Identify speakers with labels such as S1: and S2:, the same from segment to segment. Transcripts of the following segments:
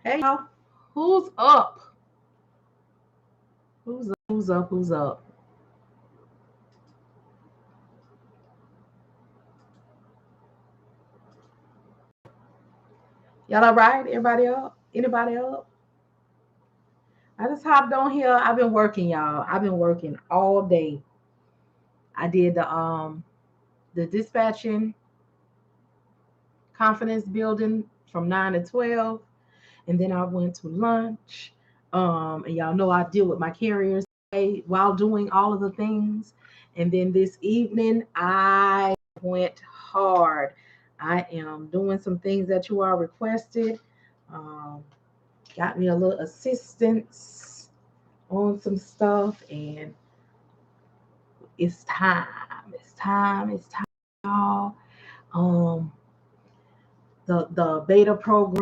S1: Hey y'all, who's up? Who's up? Who's up? Y'all all right? Everybody up? Anybody up? I just hopped on here. I've been working, y'all. I've been working all day. I did the dispatching, confidence building from 9 to 12, and then I went to lunch. And y'all know I deal with my carriers while doing all of the things. And then this evening I went hard. I am doing some things that you all requested. Um, got me a little assistance on some stuff, and it's time. It's time. It's time, y'all. Um, the beta program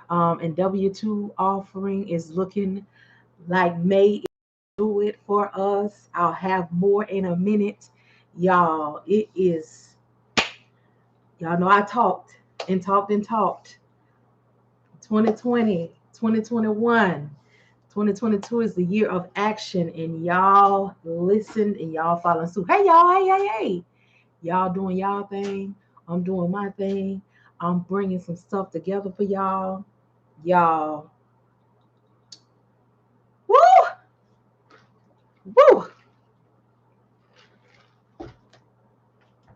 S1: and W-2 offering is looking like May do it for us. I'll have more in a minute. Y'all, it is, y'all know I talked and talked and talked. 2020, 2021, 2022 is the year of action, and y'all listened and y'all following suit. Hey, y'all, hey. Y'all doing y'all thing. I'm doing my thing. I'm bringing some stuff together for y'all. Y'all, woo, woo.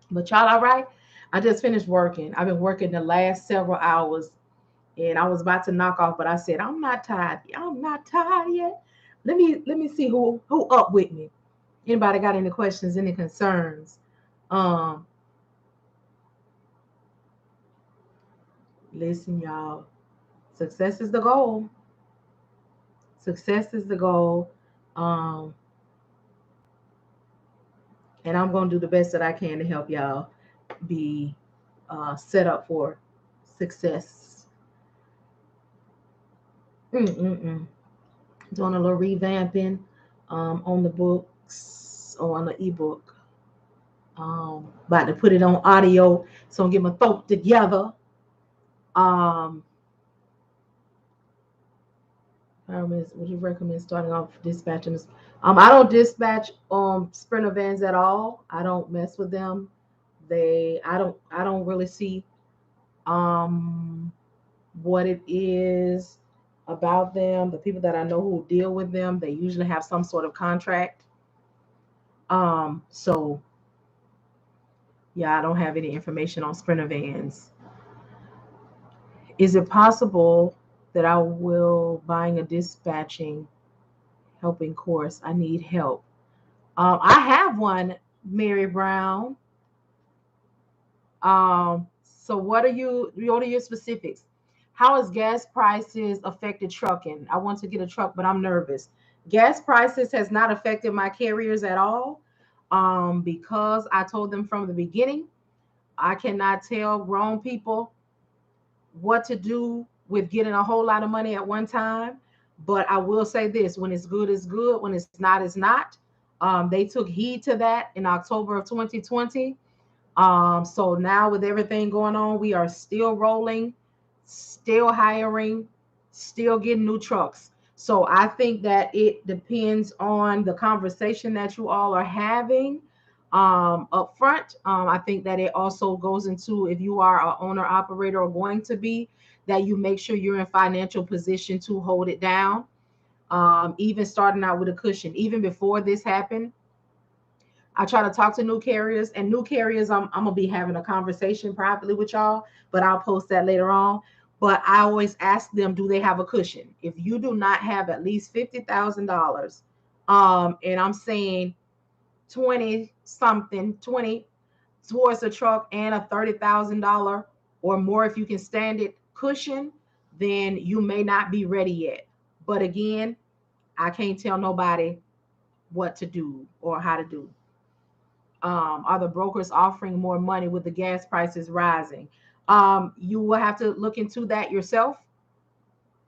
S1: But y'all, all right? I just finished working. I've been working the last several hours, and I was about to knock off, but I said I'm not tired. I'm not tired yet. Let me see who up with me. Anybody got any questions, any concerns? Um, Listen, y'all. Success is the goal. Success is the goal. Um, and I'm gonna do the best that I can to help y'all be set up for success. Mm-mm-mm. Doing a little revamping on the books or on the ebook. About to put it on audio, so I'm get my thought together. Um, would you recommend starting off dispatching this? I don't dispatch sprinter vans at all. I don't mess with them. I don't really see um what it is about them. The people that I know who deal with them, they usually have some sort of contract. So yeah, I don't have any information on sprinter vans. Is it possible that I will buying a dispatching helping course? I need help. I have one, Mary Brown. So what are your specifics? How has gas prices affected trucking? I want to get a truck, but I'm nervous. Gas prices has not affected my carriers at all. Because I told them from the beginning, I cannot tell grown people what to do with getting a whole lot of money at one time. But I will say this: when it's good, it's good. When it's not, it's not. They took heed to that in October of 2020. So now with everything going on, we are still rolling, still hiring, still getting new trucks. So I think that it depends on the conversation that you all are having up front. I think that it also goes into, if you are an owner operator or going to be, that you make sure you're in financial position to hold it down. Even starting out with a cushion, even before this happened, I try to talk to new carriers, and new carriers, I'm gonna be having a conversation privately with y'all, but I'll post that later on. But I always ask them, do they have a cushion? If you do not have at least $50,000, and I'm saying 20 something, 20 towards a truck and a $30,000 or more, if you can stand it, cushion, then you may not be ready yet. But again, I can't tell nobody what to do or how to do. Are the brokers offering more money with the gas prices rising? You will have to look into that yourself,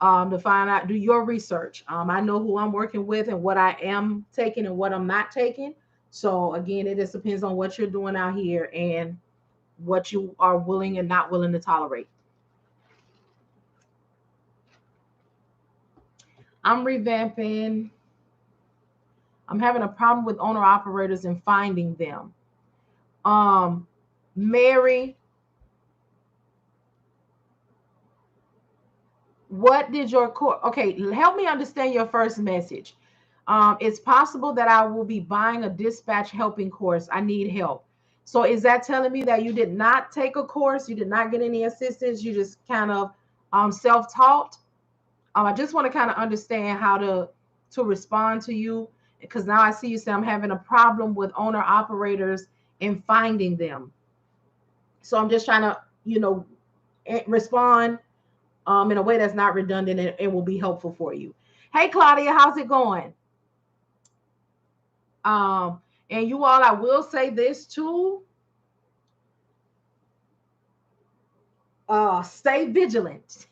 S1: to find out, do your research. I know who I'm working with and what I am taking and what I'm not taking. So again, it just depends on what you're doing out here and what you are willing and not willing to tolerate. I'm revamping. I'm having a problem with owner operators and finding them. Mary, what did your course? Okay, help me understand your first message. It's possible that I will be buying a dispatch helping course. I need help. So is that telling me that you did not take a course? You did not get any assistance? You just kind of self-taught? I just want to kind of understand how to respond to you, because now I see you say I'm having a problem with owner operators and finding them. So I'm just trying to, respond in a way that's not redundant and will be helpful for you. Hey, Claudia, how's it going? Um, and you all, I will say this too. Stay vigilant.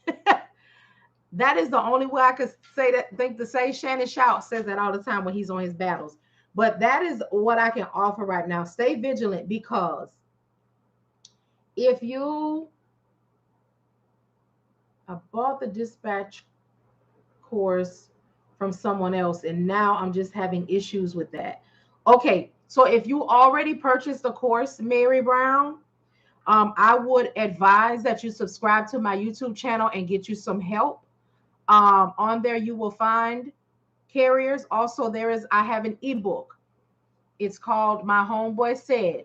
S1: That is the only way I could say that. Think to say Shannon Shout says that all the time when he's on his battles. But that is what I can offer right now. Stay vigilant, because if you I bought the dispatch course from someone else and now I'm just having issues with that. Okay, so if you already purchased the course, Mary Brown, I would advise that you subscribe to my YouTube channel and get you some help. On there, you will find carriers. Also, I have an ebook. It's called My Homeboy Said.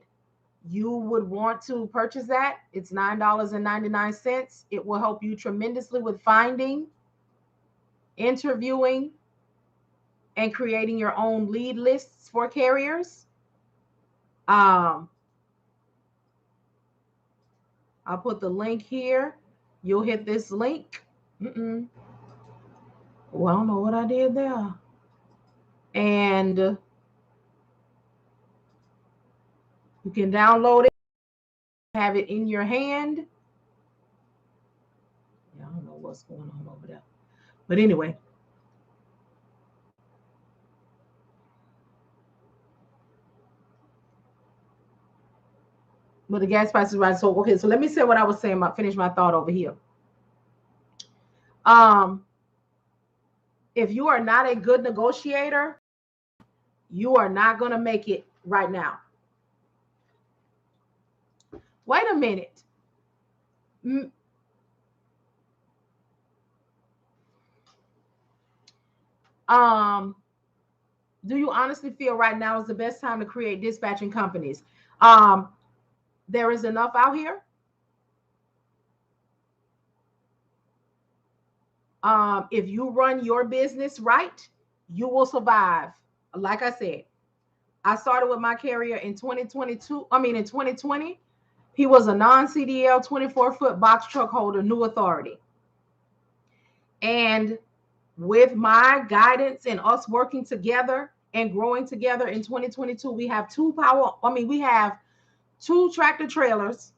S1: You would want to purchase that. It's $9.99. It will help you tremendously with finding, interviewing, and creating your own lead lists for carriers. I'll put the link here. You'll hit this link. Well, I don't know what I did there. And you can download it, have it in your hand. Yeah, I don't know what's going on over there. But anyway. But the gas price is right. So, okay, so let me say what I was saying, finish my thought over here. If you are not a good negotiator, you are not going to make it right now. Wait a minute. Do you honestly feel right now is the best time to create dispatching companies? There is enough out here. If you run your business right, you will survive. Like I said, I started with my carrier in 2022. I mean, in 2020, he was a non-CDL 24-foot box truck holder, new authority. And with my guidance and us working together and growing together in 2022, we have we have 2 tractor trailers,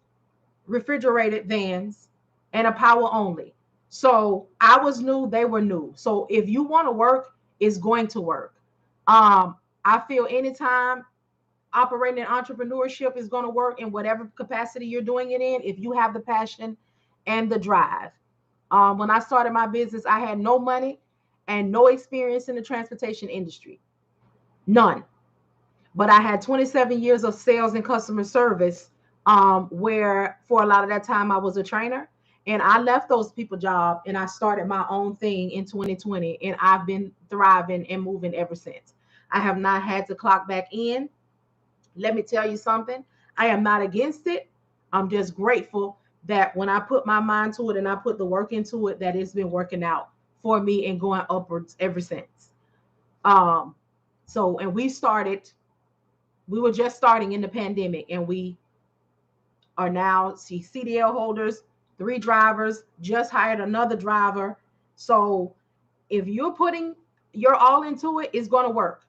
S1: refrigerated vans, and a power only. So I was new, they were new. So if you want to work, it's going to work. I feel anytime operating in entrepreneurship is going to work in whatever capacity you're doing it in, if you have the passion and the drive. When I started my business, I had no money and no experience in the transportation industry. None. But I had 27 years of sales and customer service, where for a lot of that time I was a trainer. And I left those people job and I started my own thing in 2020. And I've been thriving and moving ever since. I have not had to clock back in. Let me tell you something. I am not against it. I'm just grateful that when I put my mind to it and I put the work into it, that it's been working out for me and going upwards ever since. So, and we were just starting in the pandemic, and we are now CDL holders, 3 drivers, just hired another driver. So if you're putting your all into it, it's going to work.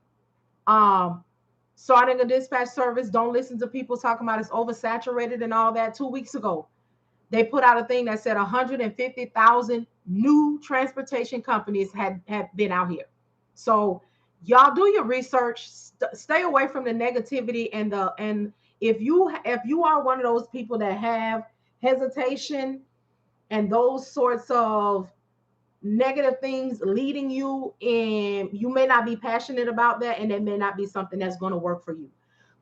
S1: Starting a dispatch service, don't listen to people talking about it's oversaturated and all that. 2 weeks ago, they put out a thing that said 150,000 new transportation companies had been out here. So y'all do your research, stay away from the negativity and if you are one of those people that have hesitation and those sorts of negative things leading you, and you may not be passionate about that, and it may not be something that's going to work for you.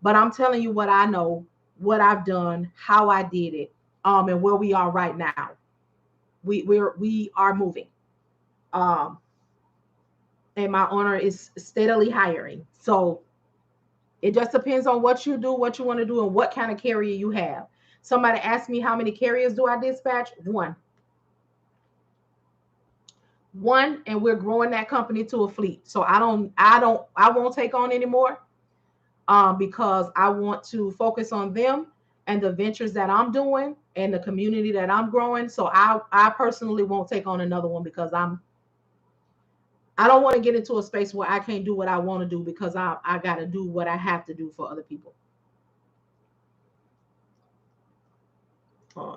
S1: But I'm telling you what I know, what I've done, how I did it, and where we are right now. We are moving. Um, and my owner is steadily hiring. So it just depends on what you do, what you want to do, and what kind of carrier you have. Somebody asked me how many carriers do I dispatch? One, and we're growing that company to a fleet. So I won't take on anymore, because I want to focus on them and the ventures that I'm doing and the community that I'm growing. So I personally won't take on another one, because I don't want to get into a space where I can't do what I want to do, because I got to do what I have to do for other people.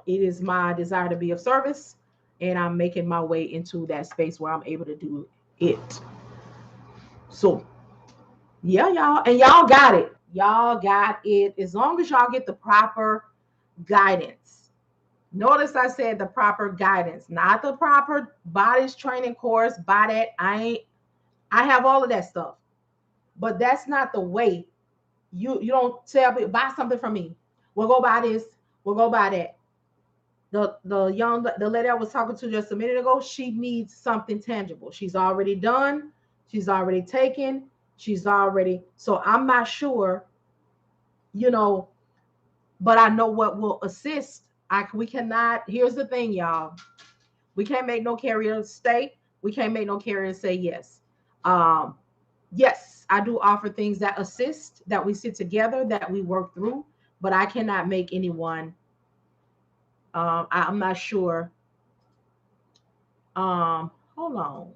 S1: It is my desire to be of service, and I'm making my way into that space where I'm able to do it. So, yeah, y'all, and y'all got it. Y'all got it. As long as y'all get the proper guidance. Notice I said the proper guidance, not the proper bodies training course. By that, I have all of that stuff, but that's not the way. You don't tell me buy something from me. We'll go buy this. We'll go buy that. The lady I was talking to just a minute ago, she needs something tangible. She's already done. She's already taken. She's already. So I'm not sure, you know, but I know what will assist. We cannot. Here's the thing, y'all. We can't make no carrier stay. We can't make no carrier say yes. Um, yes, I do offer things that assist, that we sit together, that we work through, but I cannot make anyone. I'm not sure. Hold on.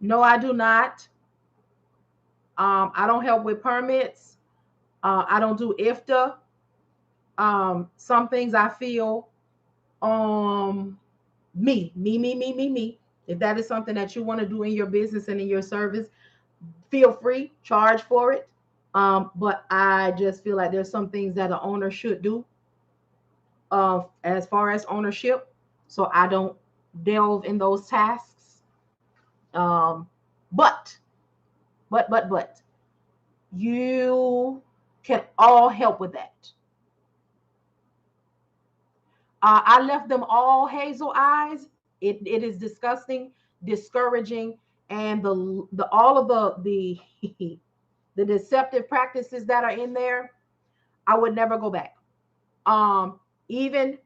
S1: No, I do not. I don't help with permits. I don't do IFTA. Some things I feel, um, me. If that is something that you want to do in your business and in your service, feel free, charge for it. But I just feel like there's some things that an owner should do, as far as ownership. So I don't delve in those tasks. Um, but, but, you can all help with that. I left them all hazel eyes. It is disgusting, discouraging, and the all of the the deceptive practices that are in there. I would never go back. Even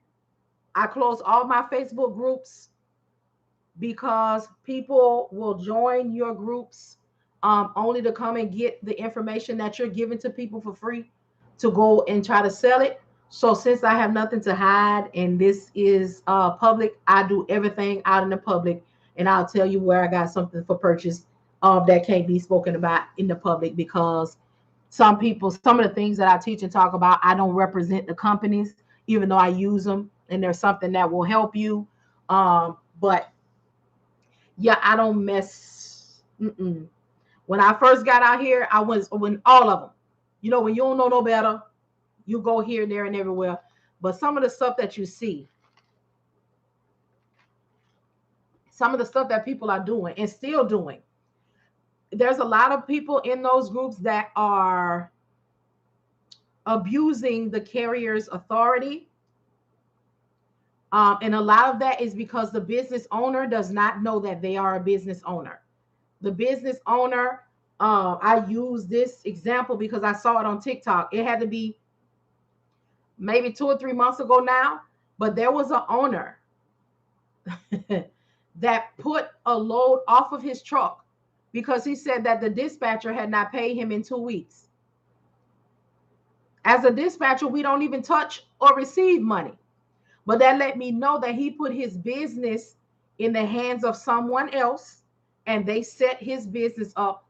S1: I closed all my Facebook groups, because people will join your groups, only to come and get the information that you're giving to people for free to go and try to sell it. So since I have nothing to hide and this is public, I do everything out in the public, and I'll tell you where I got something for purchase that can't be spoken about in the public, because some of the things that I teach and talk about, I don't represent the companies, even though I use them, and there's something that will help you. But yeah, I don't mess. Mm-mm. When I first got out here, I was when all of them. When you don't know no better, you go here, there, and everywhere. But some of the stuff that you see, some of the stuff that people are doing and still doing, there's a lot of people in those groups that are abusing the carrier's authority. And a lot of that is because the business owner does not know that they are a business owner. The business owner, I use this example because I saw it on TikTok. It had to be maybe 2 or 3 months ago now, but there was an owner that put a load off of his truck because he said that the dispatcher had not paid him in 2 weeks. As a dispatcher, we don't even touch or receive money. But that let me know that he put his business in the hands of someone else, and they set his business up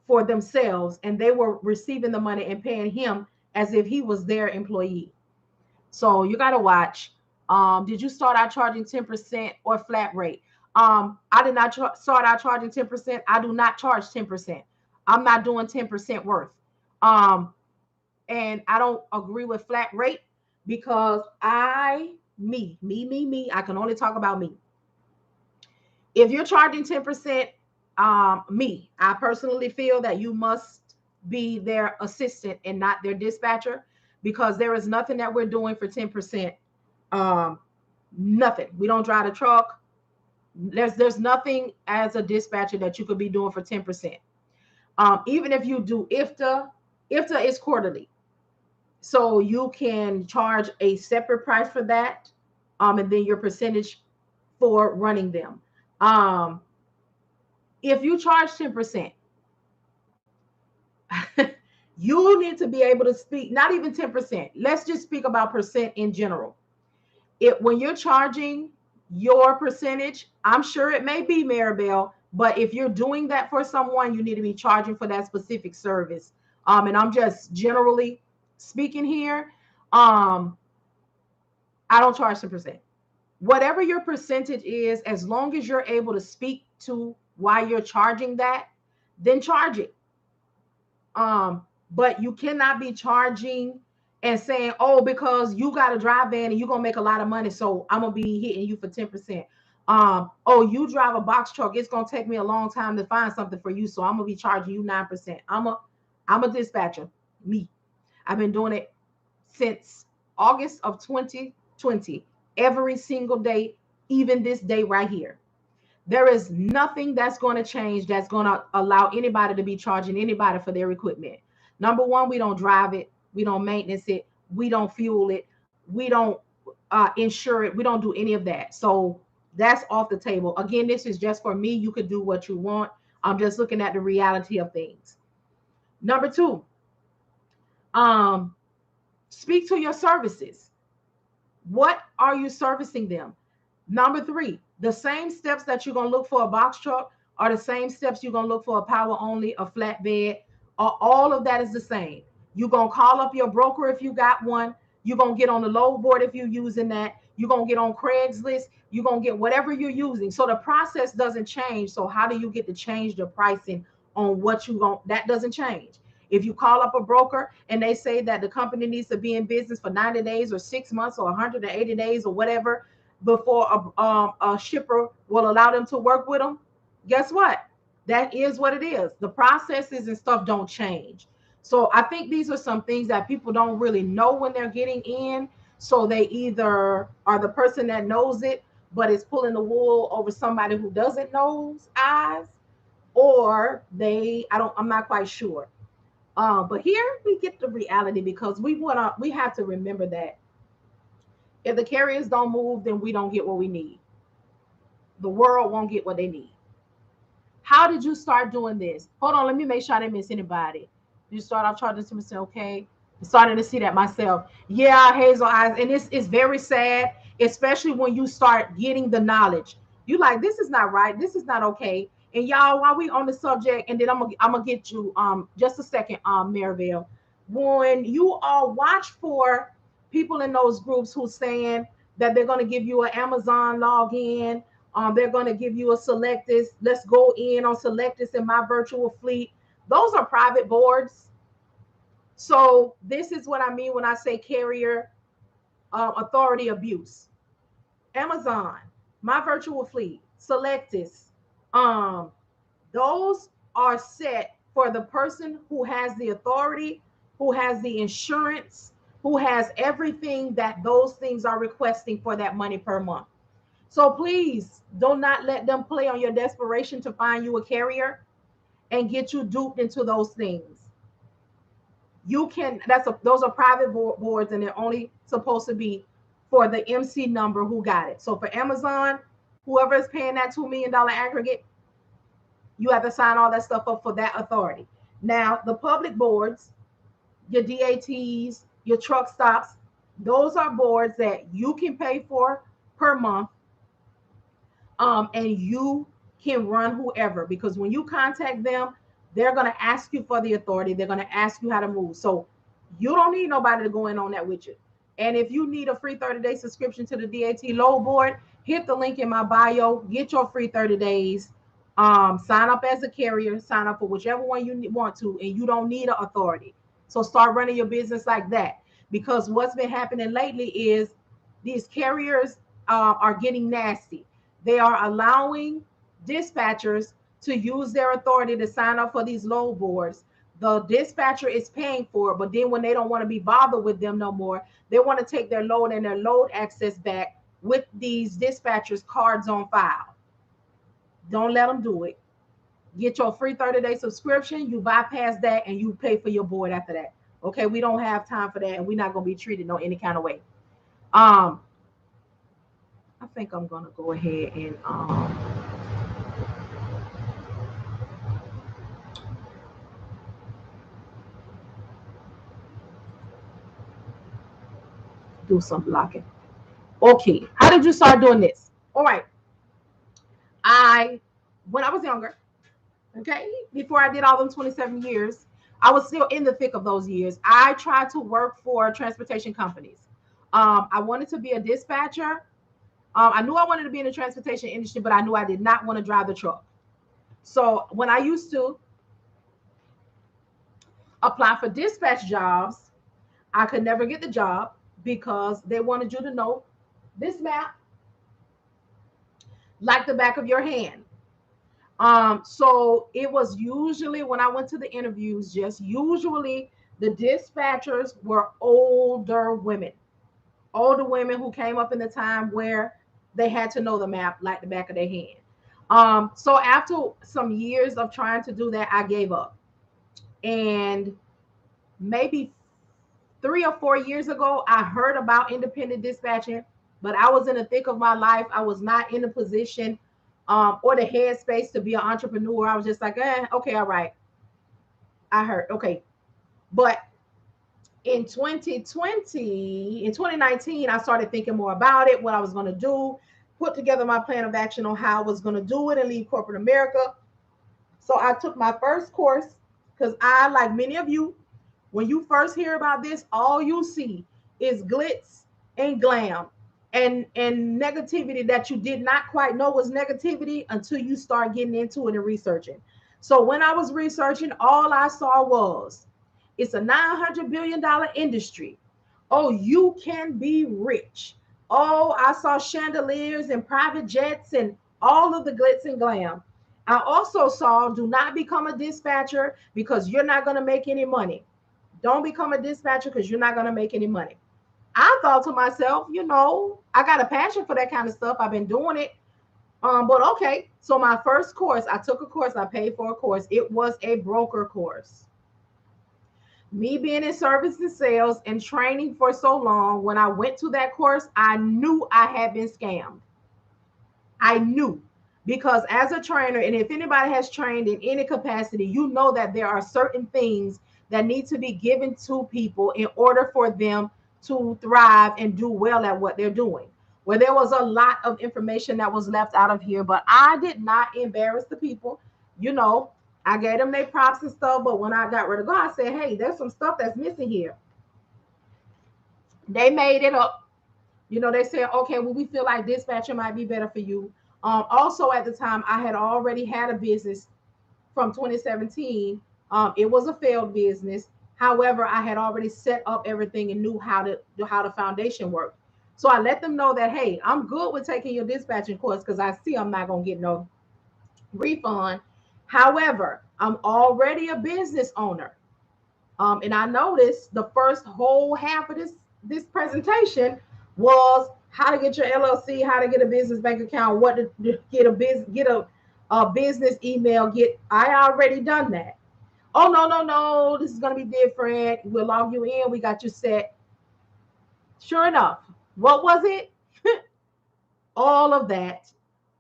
S1: for themselves, and they were receiving the money and paying him as if he was their employee. So you got to watch. Did you start out charging 10% or flat rate? I did not start out charging 10%. I do not charge 10%. I'm not doing 10% worth. Um, and I don't agree with flat rate because I can only talk about me. If you're charging 10%, I personally feel that you must be their assistant and not their dispatcher, because there is nothing that we're doing for 10%. Um, Nothing. We don't drive the truck. There's nothing as a dispatcher that you could be doing for 10%. Even if you do IFTA is quarterly. So you can charge a separate price for that, and then your percentage for running them. Um, if you charge 10%, you need to be able to speak, not even 10%. Let's just speak about percent in general. When you're charging your percentage, I'm sure it may be Maribel, but if you're doing that for someone, you need to be charging for that specific service. And I'm just generally speaking here. I don't charge 10%. Whatever your percentage is, as long as you're able to speak to why you're charging that, then charge it. But you cannot be charging and saying, oh, because you got a drive van and you're gonna make a lot of money, so I'm gonna be hitting you for 10%. Oh, you drive a box truck, it's gonna take me a long time to find something for you, so I'm gonna be charging you 9%. I'm a dispatcher. Me. I've been doing it since August of 2020, every single day, even this day right here. There is nothing that's going to change that's going to allow anybody to be charging anybody for their equipment. Number one, we don't drive it, we don't maintenance it, we don't fuel it, we don't insure it, we don't do any of that. So that's off the table. Again, this is just for me. You could do what you want. I'm just looking at the reality of things. Number two, um, speak to your services. What are you servicing them? Number three, the same steps that you're going to look for a box truck are the same steps you're going to look for a power only, a flatbed, or all of that is the same. You're going to call up your broker if you got one. You're going to get on the load board if you're using that. You're going to get on Craigslist. You're going to get whatever you're using. So the process doesn't change. So how do you get to change the pricing on what you going? That doesn't change. If you call up a broker and they say that the company needs to be in business for 90 days or 6 months or 180 days or whatever, before a shipper will allow them to work with them, guess what? That is what it is. The processes and stuff don't change. So I think these are some things that people don't really know when they're getting in. So they either are the person that knows it, but is pulling the wool over somebody who doesn't know's eyes, or I'm not quite sure. But here we get the reality, because we have to remember that if the carriers don't move, then we don't get what we need. The world won't get what they need. How did you start doing this? Hold on, let me make sure I didn't miss anybody. You start off charging 2%, okay? I'm starting to see that myself. Yeah, hazel eyes, and it's very sad, especially when you start getting the knowledge. You like, this is not right. This is not okay. And y'all, while we on the subject, and then I'm gonna get you just a second, Mariville. When you all watch for people in those groups who saying that they're gonna give you an Amazon login, they're going to give you a Selectus. Let's go in on Selectus in my virtual fleet. Those are private boards. So this is what I mean when I say carrier authority abuse. Amazon, my virtual fleet, Selectus, those are set for the person who has the authority, who has the insurance, who has everything that those things are requesting for that money per month. So please do not let them play on your desperation to find you a carrier and get you duped into those things. You can, those are private boards, and they're only supposed to be for the MC number who got it. So for Amazon, whoever is paying that $2 million aggregate, you have to sign all that stuff up for that authority. Now, the public boards, your DATs, your truck stops, those are boards that you can pay for per month. And you can run whoever, because when you contact them, they're going to ask you for the authority. They're going to ask you how to move. So you don't need nobody to go in on that with you. And if you need a free 30-day subscription to the DAT load board, hit the link in my bio, get your free 30 days. Sign up as a carrier, sign up for whichever one you want to, and you don't need an authority. So start running your business like that. Because what's been happening lately is these carriers are getting nasty. They are allowing dispatchers to use their authority to sign up for these load boards. The dispatcher is paying for it, but then when they don't want to be bothered with them no more, they want to take their load and their load access back with these dispatchers' cards on file. Don't let them do it. Get your free 30-day subscription. You bypass that and you pay for your board after that. Okay, we don't have time for that, and we're not gonna be treated no any kind of way. I think I'm gonna go ahead and do some blocking. Okay, how did you start doing this? All right, when I was younger, okay, before I did all them 27 years, I was still in the thick of those years. I tried to work for transportation companies. I wanted to be a dispatcher. I knew I wanted to be in the transportation industry, but I knew I did not want to drive the truck. So when I used to apply for dispatch jobs, I could never get the job because they wanted you to know this map like the back of your hand. So it was usually when I went to the interviews, just usually the dispatchers were older women who came up in the time where they had to know the map like the back of their hand. So after some years of trying to do that, I gave up. And maybe 3 or 4 years ago, I heard about independent dispatching, but I was in the thick of my life. I was not in a position or the headspace to be an entrepreneur. I was just like, okay, all right. I heard, okay. But in 2019, I started thinking more about it, what I was going to do, put together my plan of action on how I was going to do it and leave corporate America. So I took my first course because I, like many of you, when you first hear about this, all you see is glitz and glam and negativity that you did not quite know was negativity until you start getting into it and researching. So when I was researching, all I saw was it's a $900 billion industry. Oh, you can be rich. Oh, I saw chandeliers and private jets and all of the glitz and glam. I also saw do not become a dispatcher because you're not going to make any money. Don't become a dispatcher because you're not going to make any money. I thought to myself, I got a passion for that kind of stuff. I've been doing it. But okay. So my first course, I took a course. I paid for a course. It was a broker course. Me being in service and sales and training for so long, when I went to that course, I knew I had been scammed. I knew, because as a trainer, and if anybody has trained in any capacity, you know that there are certain things that need to be given to people in order for them to thrive and do well at what they're doing. Well, there was a lot of information that was left out of here, but I did not embarrass the people. You know, I gave them their props and stuff, but when I got ready to go, I said, hey, there's some stuff that's missing here. They made it up. They said, okay, well, we feel like dispatcher might be better for you. Also, at the time, I had already had a business from 2017. It was a failed business. However, I had already set up everything and knew how the foundation worked. So I let them know that, hey, I'm good with taking your dispatching course because I see I'm not going to get no refund. However, I'm already a business owner. And I noticed the first whole half of this presentation was how to get your LLC, how to get a business bank account, what to get a business email. I already done that. Oh, no, this is going to be different. We'll log you in. We got you set. Sure enough, what was it? All of that.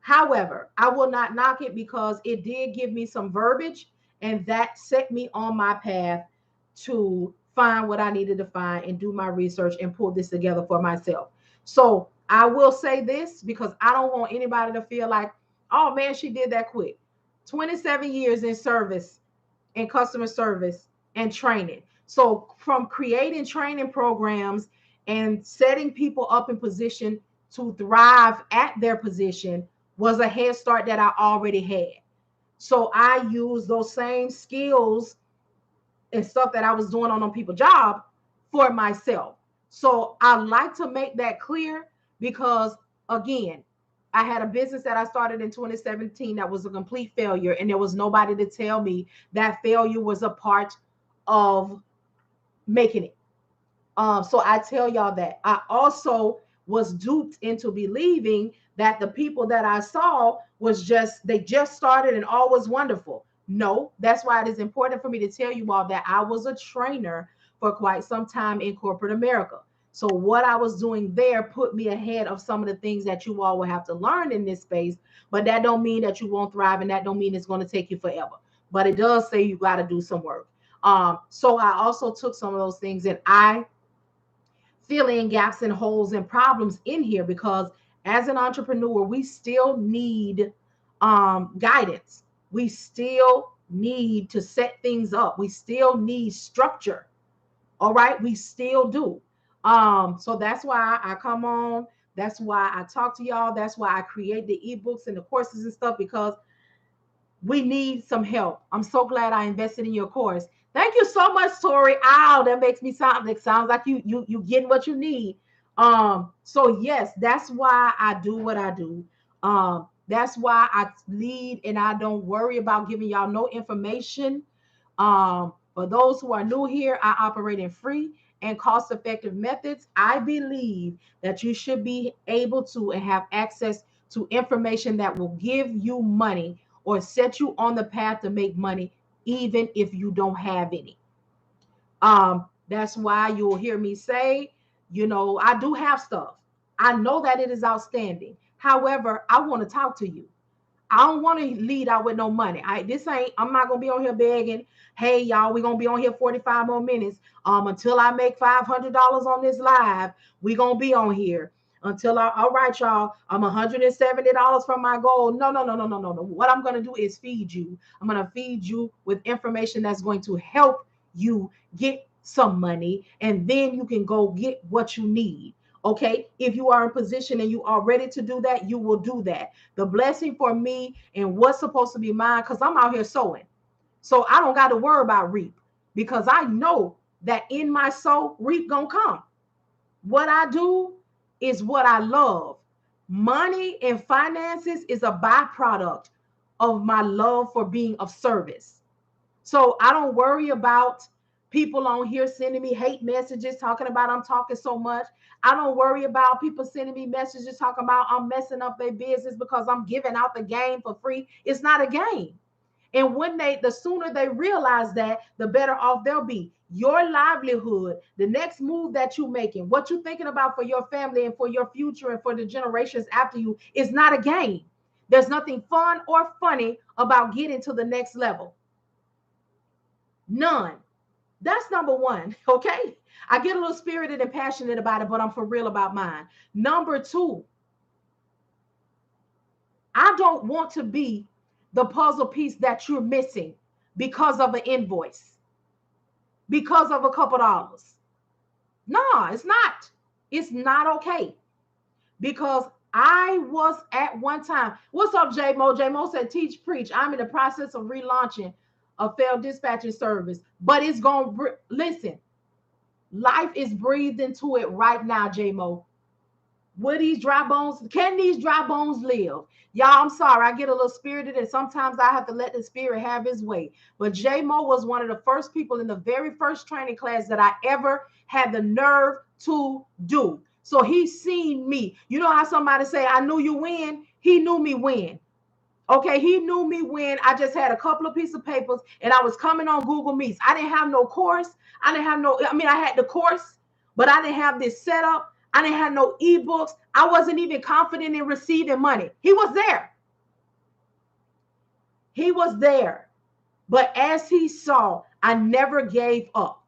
S1: However, I will not knock it because it did give me some verbiage, and that set me on my path to find what I needed to find and do my research and pull this together for myself. So I will say this because I don't want anybody to feel like, oh man, she did that quick. 27 years in service and customer service and training. So from creating training programs and setting people up in position to thrive at their position was a head start that I already had. So I used those same skills and stuff that I was doing on people's job for myself. So I like to make that clear because, again, I had a business that I started in 2017 that was a complete failure, and there was nobody to tell me that failure was a part of making it. So I tell y'all that I also was duped into believing that the people that I saw was just, they just started and all was wonderful. No, that's why it is important for me to tell you all that I was a trainer for quite some time in corporate America. So what I was doing there put me ahead of some of the things that you all will have to learn in this space. But that don't mean that you won't thrive, and that don't mean it's going to take you forever. But it does say you got to do some work. So I also took some of those things and I fill in gaps and holes and problems in here, because as an entrepreneur, we still need guidance. We still need to set things up. We still need structure. All right, we still do. So that's why I come on. That's why I talk to y'all. That's why I create the ebooks and the courses and stuff, because we need some help. I'm so glad I invested in your course. Thank you so much, Tori. Ow, that makes me sound, it sounds like you getting what you need. So yes, that's why I do what I do. That's why I lead and I don't worry about giving y'all no information. For those who are new here, I operate in free and cost-effective methods. I believe that you should be able to and have access to information that will give you money or set you on the path to make money, even if you don't have any. That's why you'll hear me say, I do have stuff. I know that it is outstanding. However, I want to talk to you. I don't want to lead out with no money. I'm not gonna be on here begging. Hey y'all, we're gonna be on here 45 more minutes. Until I make $500 on this live, we're gonna be on here. All right, y'all, I'm $170 from my goal. No, no, no, no, no, no, no. What I'm gonna do is feed you. I'm gonna feed you with information that's going to help you get some money, and then you can go get what you need. Okay, if you are in position and you are ready to do that, you will do that. The blessing for me and what's supposed to be mine, because I'm out here sowing. So I don't got to worry about reap, because I know that in my soul, reap gonna come. What I do is what I love. Money and finances is a byproduct of my love for being of service. So I don't worry about people on here sending me hate messages talking about I'm talking so much. I don't worry about people sending me messages talking about I'm messing up their business because I'm giving out the game for free. It's not a game. And the sooner they realize that, the better off they'll be. Your livelihood, the next move that you're making, what you're thinking about for your family and for your future and for the generations after you is not a game. There's nothing fun or funny about getting to the next level. None. That's number one. Okay. I get a little spirited and passionate about it, but I'm for real about mine. Number two, I don't want to be the puzzle piece that you're missing because of an invoice, because of a couple dollars. No, it's not. It's not okay. Because I was at one time. What's up, J-Mo? J-Mo said, teach, preach. I'm in the process of relaunching a failed dispatching service, but it's going to, listen, life is breathed into it right now, J-Mo. Will these dry bones, can these dry bones live? Y'all, I'm sorry, I get a little spirited, and sometimes I have to let the spirit have his way. But J-Mo was one of the first people in the very first training class that I ever had the nerve to do. So he's seen me. You know how somebody say, I knew you when? He knew me when. Okay, he knew me when I just had a couple of pieces of papers and I was coming on Google Meets. I didn't have no course. I had the course, but I didn't have this set up. I didn't have no ebooks. I wasn't even confident in receiving money. He was there. He was there. But as he saw, I never gave up.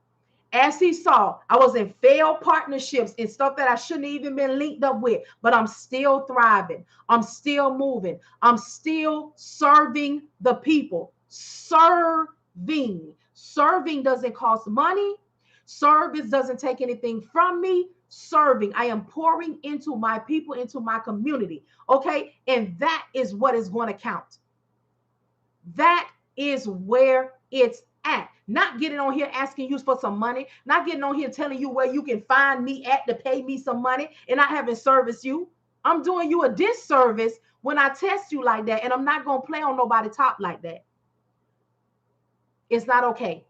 S1: As he saw, I was in failed partnerships and stuff that I shouldn't even been linked up with, but I'm still thriving. I'm still moving. I'm still serving the people. Serving. Serving doesn't cost money. Service doesn't take anything from me. serving. I am pouring into my people, into my community. Okay. And that is what is going to count. That is where it's at. Not getting on here asking you for some money, not getting on here telling you where you can find me at to pay me some money, and I haven't serviced you. I'm doing you a disservice when I test you like that, and I'm not going to play on nobody's top like that. It's not okay.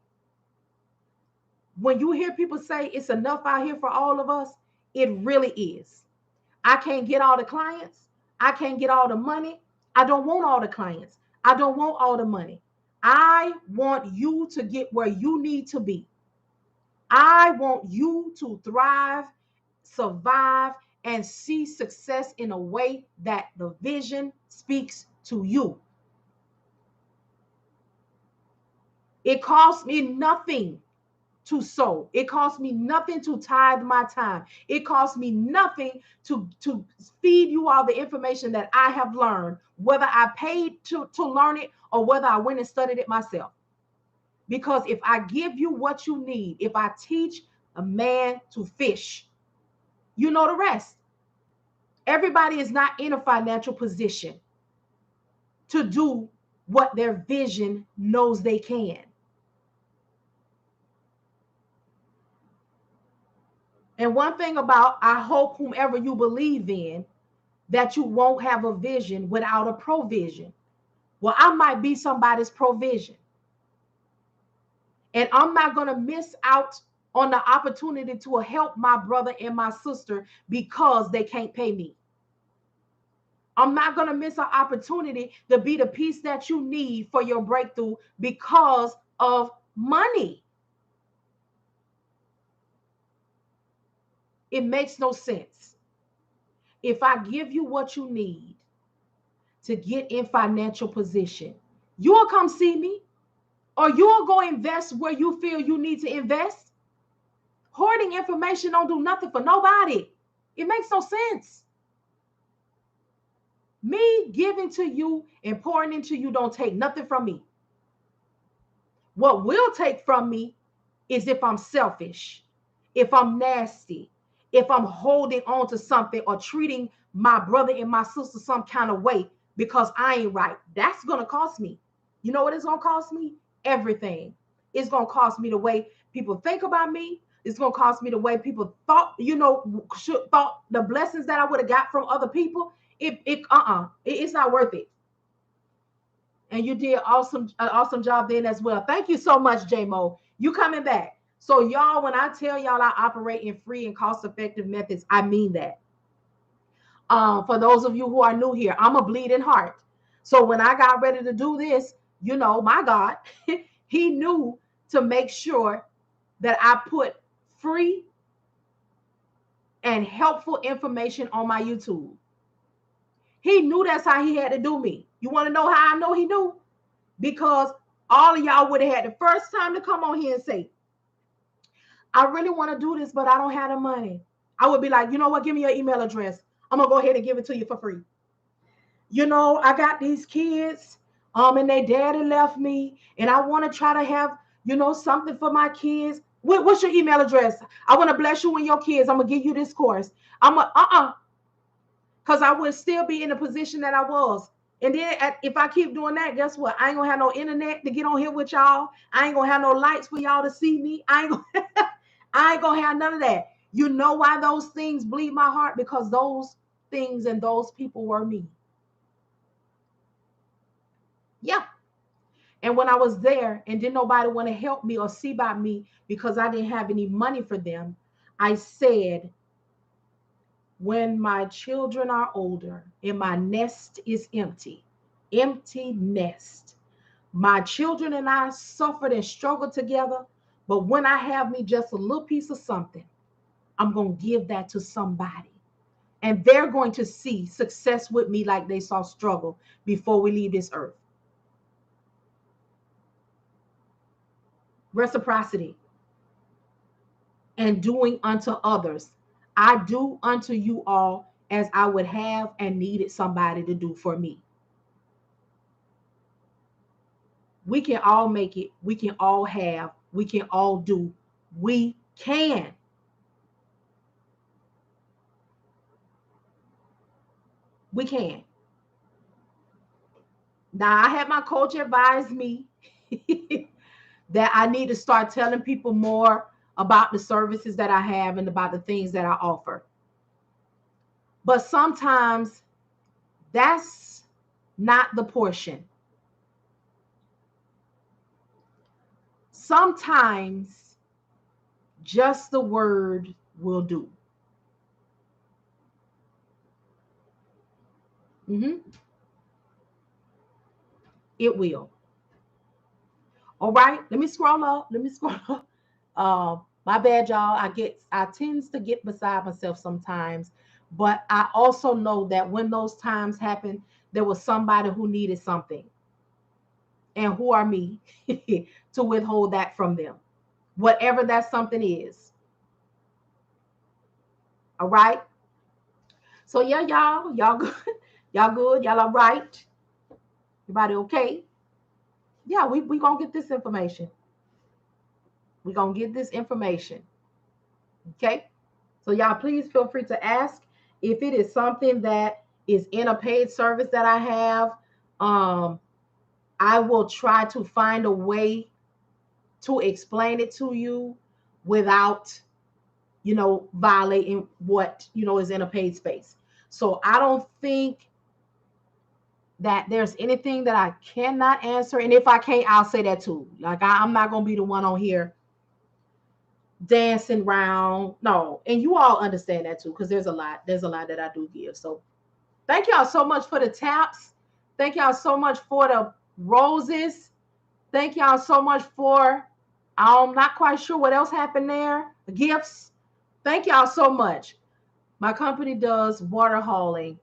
S1: When you hear people say it's enough out here for all of us, it really is. I can't get all the clients. I can't get all the money. I don't want all the clients. I don't want all the money. I want you to get where you need to be. I want you to thrive, survive, and see success in a way that the vision speaks to you. It costs me nothing to sow. It costs me nothing to tithe my time. It costs me nothing to feed you all the information that I have learned, whether I paid to learn it or whether I went and studied it myself. Because if I give you what you need, if I teach a man to fish, you know the rest. Everybody is not in a financial position to do what their vision knows they can. And one thing about, I hope whomever you believe in, that you won't have a vision without a provision. Well, I might be somebody's provision. And I'm not going to miss out on the opportunity to help my brother and my sister because they can't pay me. I'm not going to miss an opportunity to be the piece that you need for your breakthrough because of money. It makes no sense. If I give you what you need to get in financial position, you'll come see me, or you'll go invest where you feel you need to invest. Hoarding information don't do nothing for nobody. It makes no sense. Me giving to you and pouring into you don't take nothing from me. What will take from me is if I'm selfish, if I'm nasty, if I'm holding on to something or treating my brother and my sister some kind of way because I ain't right. That's going to cost me. You know what it's going to cost me? Everything. It's going to cost me the way people think about me. It's going to cost me the way people thought, thought the blessings that I would have got from other people. It's not worth it. And you did an awesome job then as well. Thank you so much, J-Mo. You coming back. So y'all, when I tell y'all I operate in free and cost-effective methods, I mean that. For those of you who are new here, I'm a bleeding heart. So when I got ready to do this, my God, he knew to make sure that I put free and helpful information on my YouTube. He knew that's how he had to do me. You want to know how I know he knew? Because all of y'all would have had the first time to come on here and say, I really want to do this, but I don't have the money. I would be like, you know what? Give me your email address. I'm going to go ahead and give it to you for free. I got these kids, and their daddy left me, and I want to try to have, something for my kids. What's your email address? I want to bless you and your kids. I'm going to give you this course. Because I would still be in the position that I was. And then if I keep doing that, guess what? I ain't going to have no internet to get on here with y'all. I ain't going to have no lights for y'all to see me. I ain't going to have none of that. You know why those things bleed my heart? Because those things and those people were me. Yeah. And when I was there and didn't nobody want to help me or see about me because I didn't have any money for them, I said, when my children are older and my nest is empty nest, my children and I suffered and struggled together. But when I have me just a little piece of something, I'm going to give that to somebody. And they're going to see success with me like they saw struggle before we leave this earth. Reciprocity and doing unto others. I do unto you all as I would have and needed somebody to do for me. We can all make it. We can all have. We can all do. We can. We can. Now, I had my coach advise me that I need to start telling people more about the services that I have and about the things that I offer. But sometimes that's not the portion. Sometimes just the word will do. Mm-hmm. It will. All right. Let me scroll up. Let me scroll up. My bad, y'all. I tends to get beside myself sometimes, but I also know that when those times happen, there was somebody who needed something, and who are me to withhold that from them, whatever that something is. All right. So yeah, y'all good, y'all good, y'all all right? Everybody okay? Yeah, we gonna get this information. We gonna get this information. Okay. So y'all please feel free to ask if it is something that is in a paid service that I have. Um, I will try to find a way to explain it to you without, violating what, is in a paid space. So I don't think that there's anything that I cannot answer. And if I can't, I'll say that too. Like I'm not going to be the one on here dancing around. No. And you all understand that too, because there's a lot that I do give. So thank y'all so much for the taps. Thank y'all so much for the roses. Thank y'all so much for, I'm not quite sure what else happened there. The gifts. Thank y'all so much. My company does water hauling,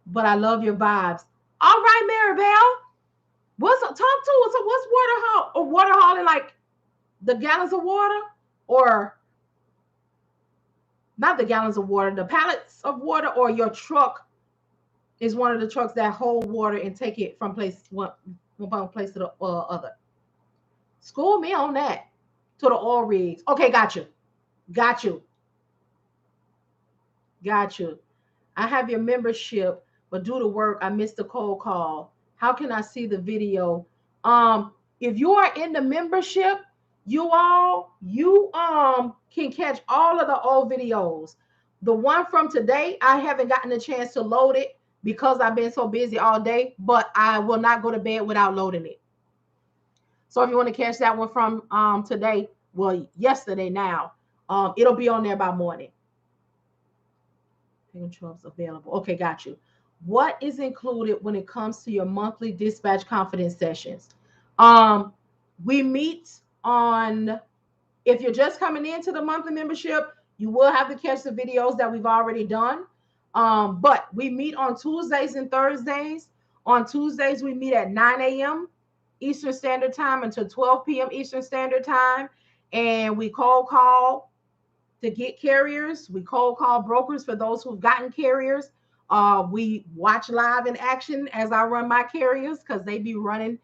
S1: but I love your vibes. All right, Maribel. Talk to us? So what's water hauling, like the gallons of water, or not the gallons of water, the pallets of water, or your truck is one of the trucks that hold water and take it from one place to the other. School me on that. To the oil rigs. Okay, got you. Got you. Got you. I have your membership, but due to work, I missed the cold call. How can I see the video? If you are in the membership, you can catch all of the old videos. The one from today, I haven't gotten a chance to load it because I've been so busy all day, but I will not go to bed without loading it. So if you want to catch that one from today, well, yesterday now, it'll be on there by morning. Controls available. Okay, got you. What is included when it comes to your monthly dispatch confidence sessions? We meet on, if you're just coming into the monthly membership, you will have to catch the videos that we've already done. But we meet on Tuesdays and Thursdays. On Tuesdays, we meet at 9 a.m. Eastern Standard Time until 12 p.m. Eastern Standard Time. And we cold call to get carriers. We cold call brokers for those who've gotten carriers. We watch live in action as I run my carriers because they be running,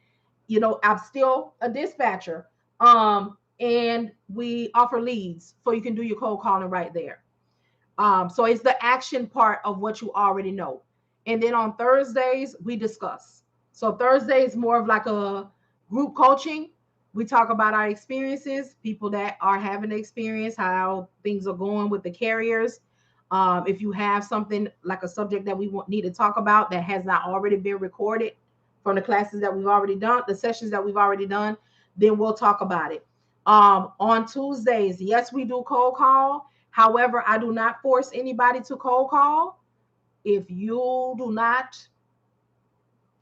S1: I'm still a dispatcher. And we offer leads so you can do your cold calling right there. So it's the action part of what you already know. And then on Thursdays, we discuss. So Thursday is more of like a group coaching. We talk about our experiences, people that are having the experience, how things are going with the carriers. If you have something like a subject that we need to talk about that has not already been recorded from the classes that we've already done, the sessions that we've already done, then we'll talk about it. On Tuesdays, yes, we do cold call. However, I do not force anybody to cold call. If you do not,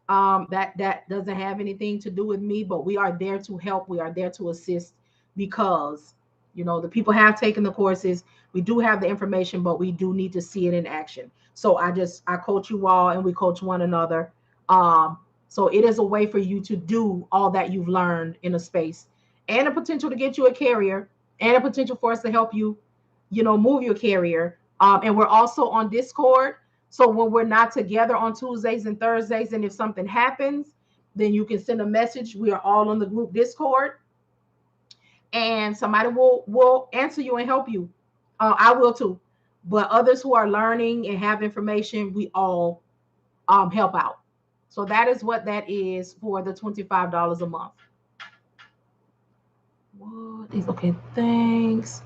S1: that doesn't have anything to do with me, but we are there to help. We are there to assist because, the people have taken the courses. We do have the information, but we do need to see it in action. So I coach you all and we coach one another. So it is a way for you to do all that you've learned in a space and a potential to get you a carrier and a potential for us to help you, move your carrier. And we're also on Discord. So when we're not together on Tuesdays and Thursdays, and if something happens, then you can send a message. We are all on the group Discord, and somebody will answer you and help you. I will too. But others who are learning and have information, we all help out. So that is what that is for the $25 a month. What is okay? Thanks.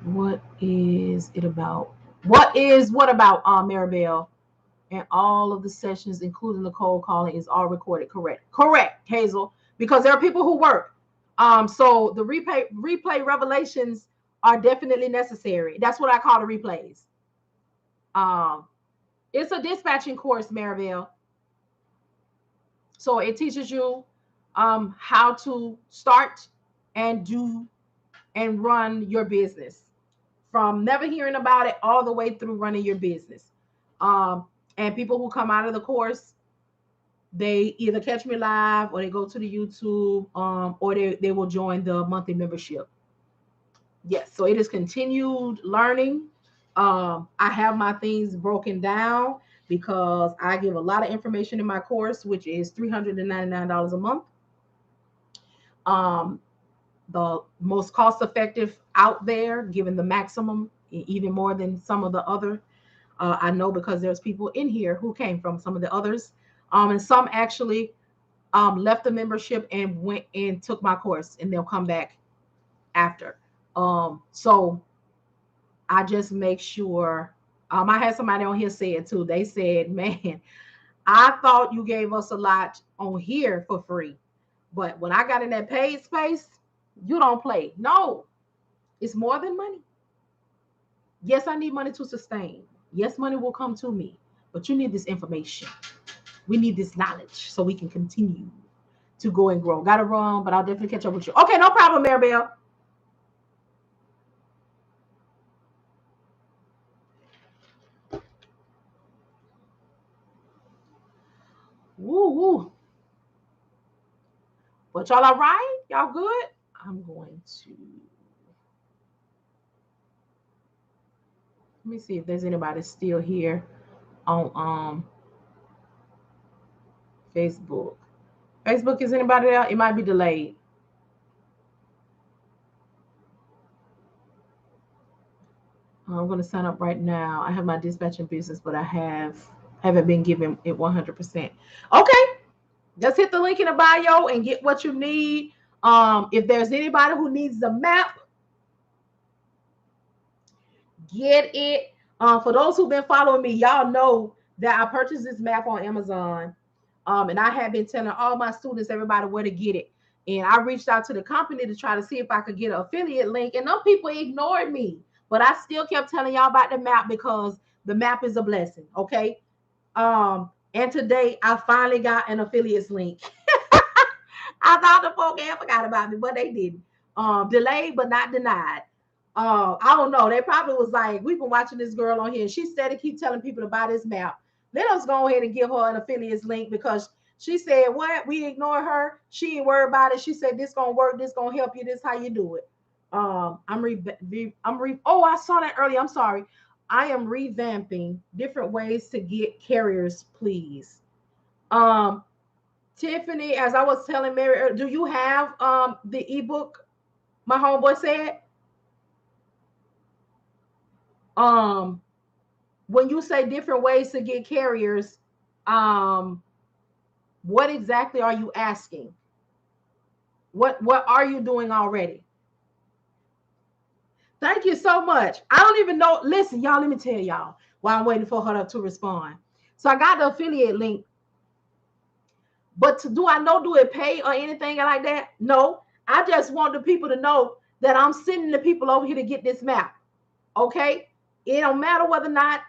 S1: What is it about? What about Maribel? And all of the sessions, including the cold calling, is all recorded. Correct, Hazel. Because there are people who work. So the replay revelations are definitely necessary. That's what I call the replays. It's a dispatching course, Maribel. So it teaches you how to start and do and run your business, from never hearing about it all the way through running your business. And people who come out of the course, they either catch me live or they go to the YouTube, or they will join the monthly membership. Yes, so it is continued learning. I have my things broken down because I give a lot of information in my course, which is $399 a month. The most cost effective out there, given the maximum, even more than some of the other. I know because there's people in here who came from some of the others. And some actually left the membership and went and took my course, and they'll come back after. So I just make sure. I had somebody on here say it too. They said, man, I thought you gave us a lot on here for free, but when I got in that paid space, you don't play. No, it's more than money. Yes, I need money to sustain. Yes, money will come to me, but you need this information. We need this knowledge so we can continue to go and grow. Gotta run, but I'll definitely catch up with you. Okay, no problem, Maribel. Woo woo. But y'all all right? Y'all good? I'm going to let me see if there's anybody still here on Facebook. Facebook, is anybody there? It might be delayed. I'm going to sign up right now. I have my dispatching business, but I haven't been given it 100%. Okay, just hit the link in the bio and get what you need. If there's anybody who needs the map, get it. For those who've been following me, y'all know that I purchased this map on Amazon. And I have been telling all my students, everybody, where to get it. And I reached out to the company to try to see if I could get an affiliate link. And some people ignored me. But I still kept telling y'all about the map because the map is a blessing. Okay. And today I finally got an affiliates link. I thought the folk had forgot about me, but they didn't. Delayed but not denied. I don't know. They probably was like, we've been watching this girl on here, and she said to keep telling people to buy this map. Let us go ahead and give her an affiliates link because she said, what? We ignore her. She ain't worried about it. She said, this gonna work. This gonna help you. This how you do it. Oh, I saw that earlier. I'm sorry. I am revamping different ways to get carriers, please. Tiffany, as I was telling Mary, do you have the ebook? My homeboy said. When you say different ways to get carriers, what exactly are you asking? What are you doing already? Thank you so much. I don't even know. Listen, y'all, let me tell y'all while I'm waiting for her to respond. So I got the affiliate link. But do it pay or anything like that? No. I just want the people to know that I'm sending the people over here to get this map. Okay? It don't matter whether or not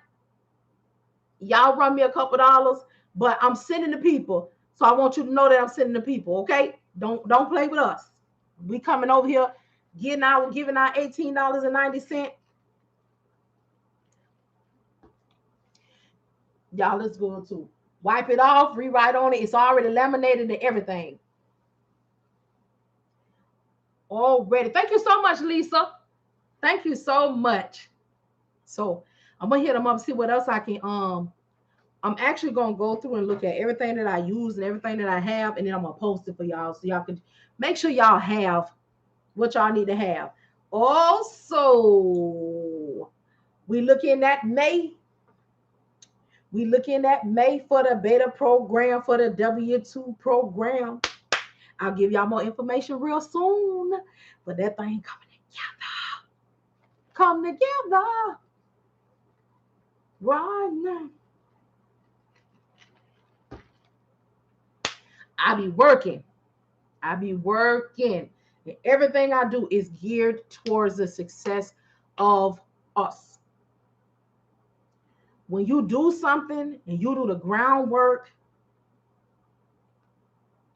S1: y'all run me a couple dollars, but I'm sending the people. So I want you to know that I'm sending the people. Okay? Don't play with us. We coming over here giving out $18.90. Y'all, let's go to wipe it off, rewrite on it. It's already laminated and everything. Already. Thank you so much, Lisa. Thank you so much. So I'm gonna hit them up, see what else I can. I'm actually gonna go through and look at everything that I use and everything that I have, and then I'm gonna post it for y'all so y'all can make sure y'all have what y'all need to have. Also, we looking at May. We looking at May for the beta program, for the W-2 program. I'll give y'all more information real soon. But that thing coming together. Come together. Right now. I be working. And everything I do is geared towards the success of us. When you do something and you do the groundwork,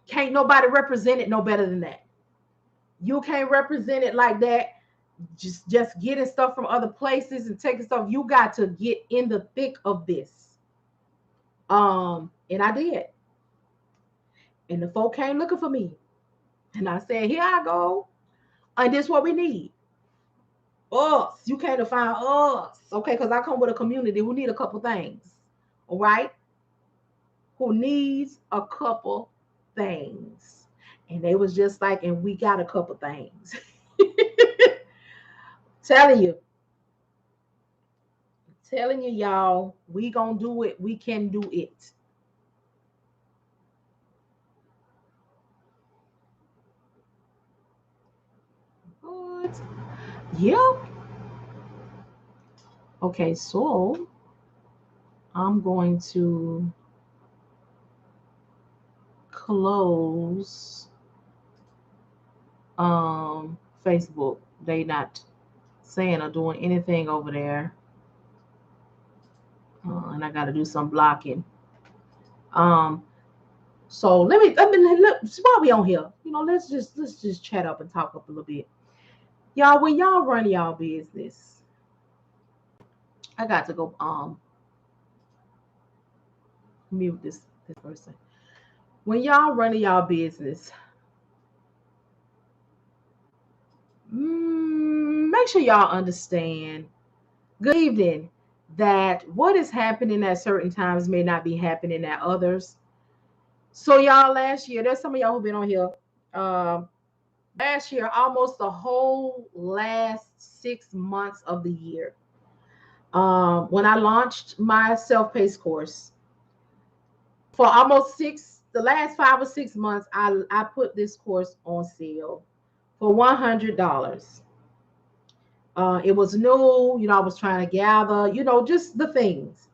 S1: can't nobody represent it no better than that. You can't represent it like that. Just getting stuff from other places and taking stuff. You got to get in the thick of this. And I did. And the folk came looking for me. And I said, here I go. And this is what we need. Us. You can't find us. Okay, because I come with a community who need a couple things. All right? Who needs a couple things. And they was just like, and we got a couple things. Telling you, y'all, we gonna do it. We can do it. What? Yep. Okay, so I'm going to close Facebook. They not saying or doing anything over there. And I got to do some blocking. So let me look while we on here. Let's just chat up and talk up a little bit. Y'all, when y'all run y'all business, I got to go mute this person. When y'all running y'all business, make sure y'all understand, good evening, that what is happening at certain times may not be happening at others. So y'all, last year, there's some of y'all who've been on here. Last year, almost the whole last 6 months of the year, when I launched my self-paced course, for almost the last 5 or 6 months, I put this course on sale for $100. It was new, I was trying to gather, just the things.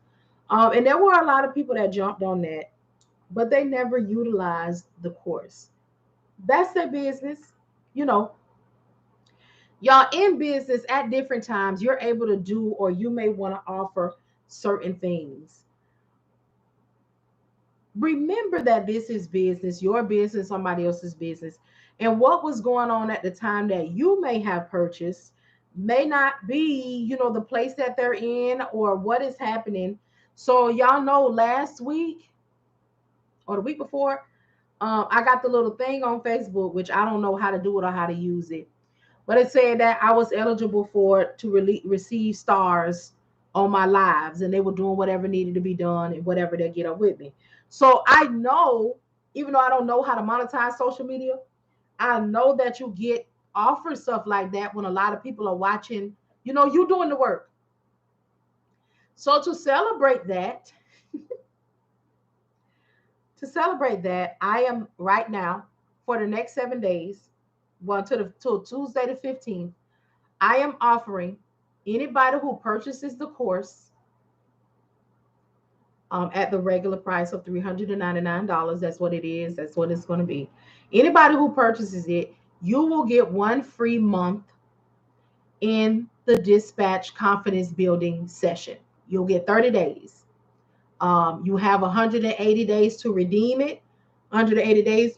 S1: And there were a lot of people that jumped on that, but they never utilized the course. That's their business. Y'all in business at different times, you're able to do, or you may want to offer certain things. Remember that this is business, your business, somebody else's business. And what was going on at the time that you may have purchased may not be, the place that they're in or what is happening. So y'all know last week or the week before, I got the little thing on Facebook, which I don't know how to do it or how to use it. But it said that I was eligible to receive stars on my lives, and they were doing whatever needed to be done and whatever they get up with me. So I know, even though I don't know how to monetize social media, I know that you get offered stuff like that when a lot of people are watching, you doing the work. So to celebrate that, I am right now for the next 7 days, well, till Tuesday the 15th, I am offering anybody who purchases the course at the regular price of $399. That's what it is. That's what it's going to be. Anybody who purchases it, you will get 1 free month in the Dispatch Confidence Building session. You'll get 30 days. You have 180 days to redeem it. 180 days,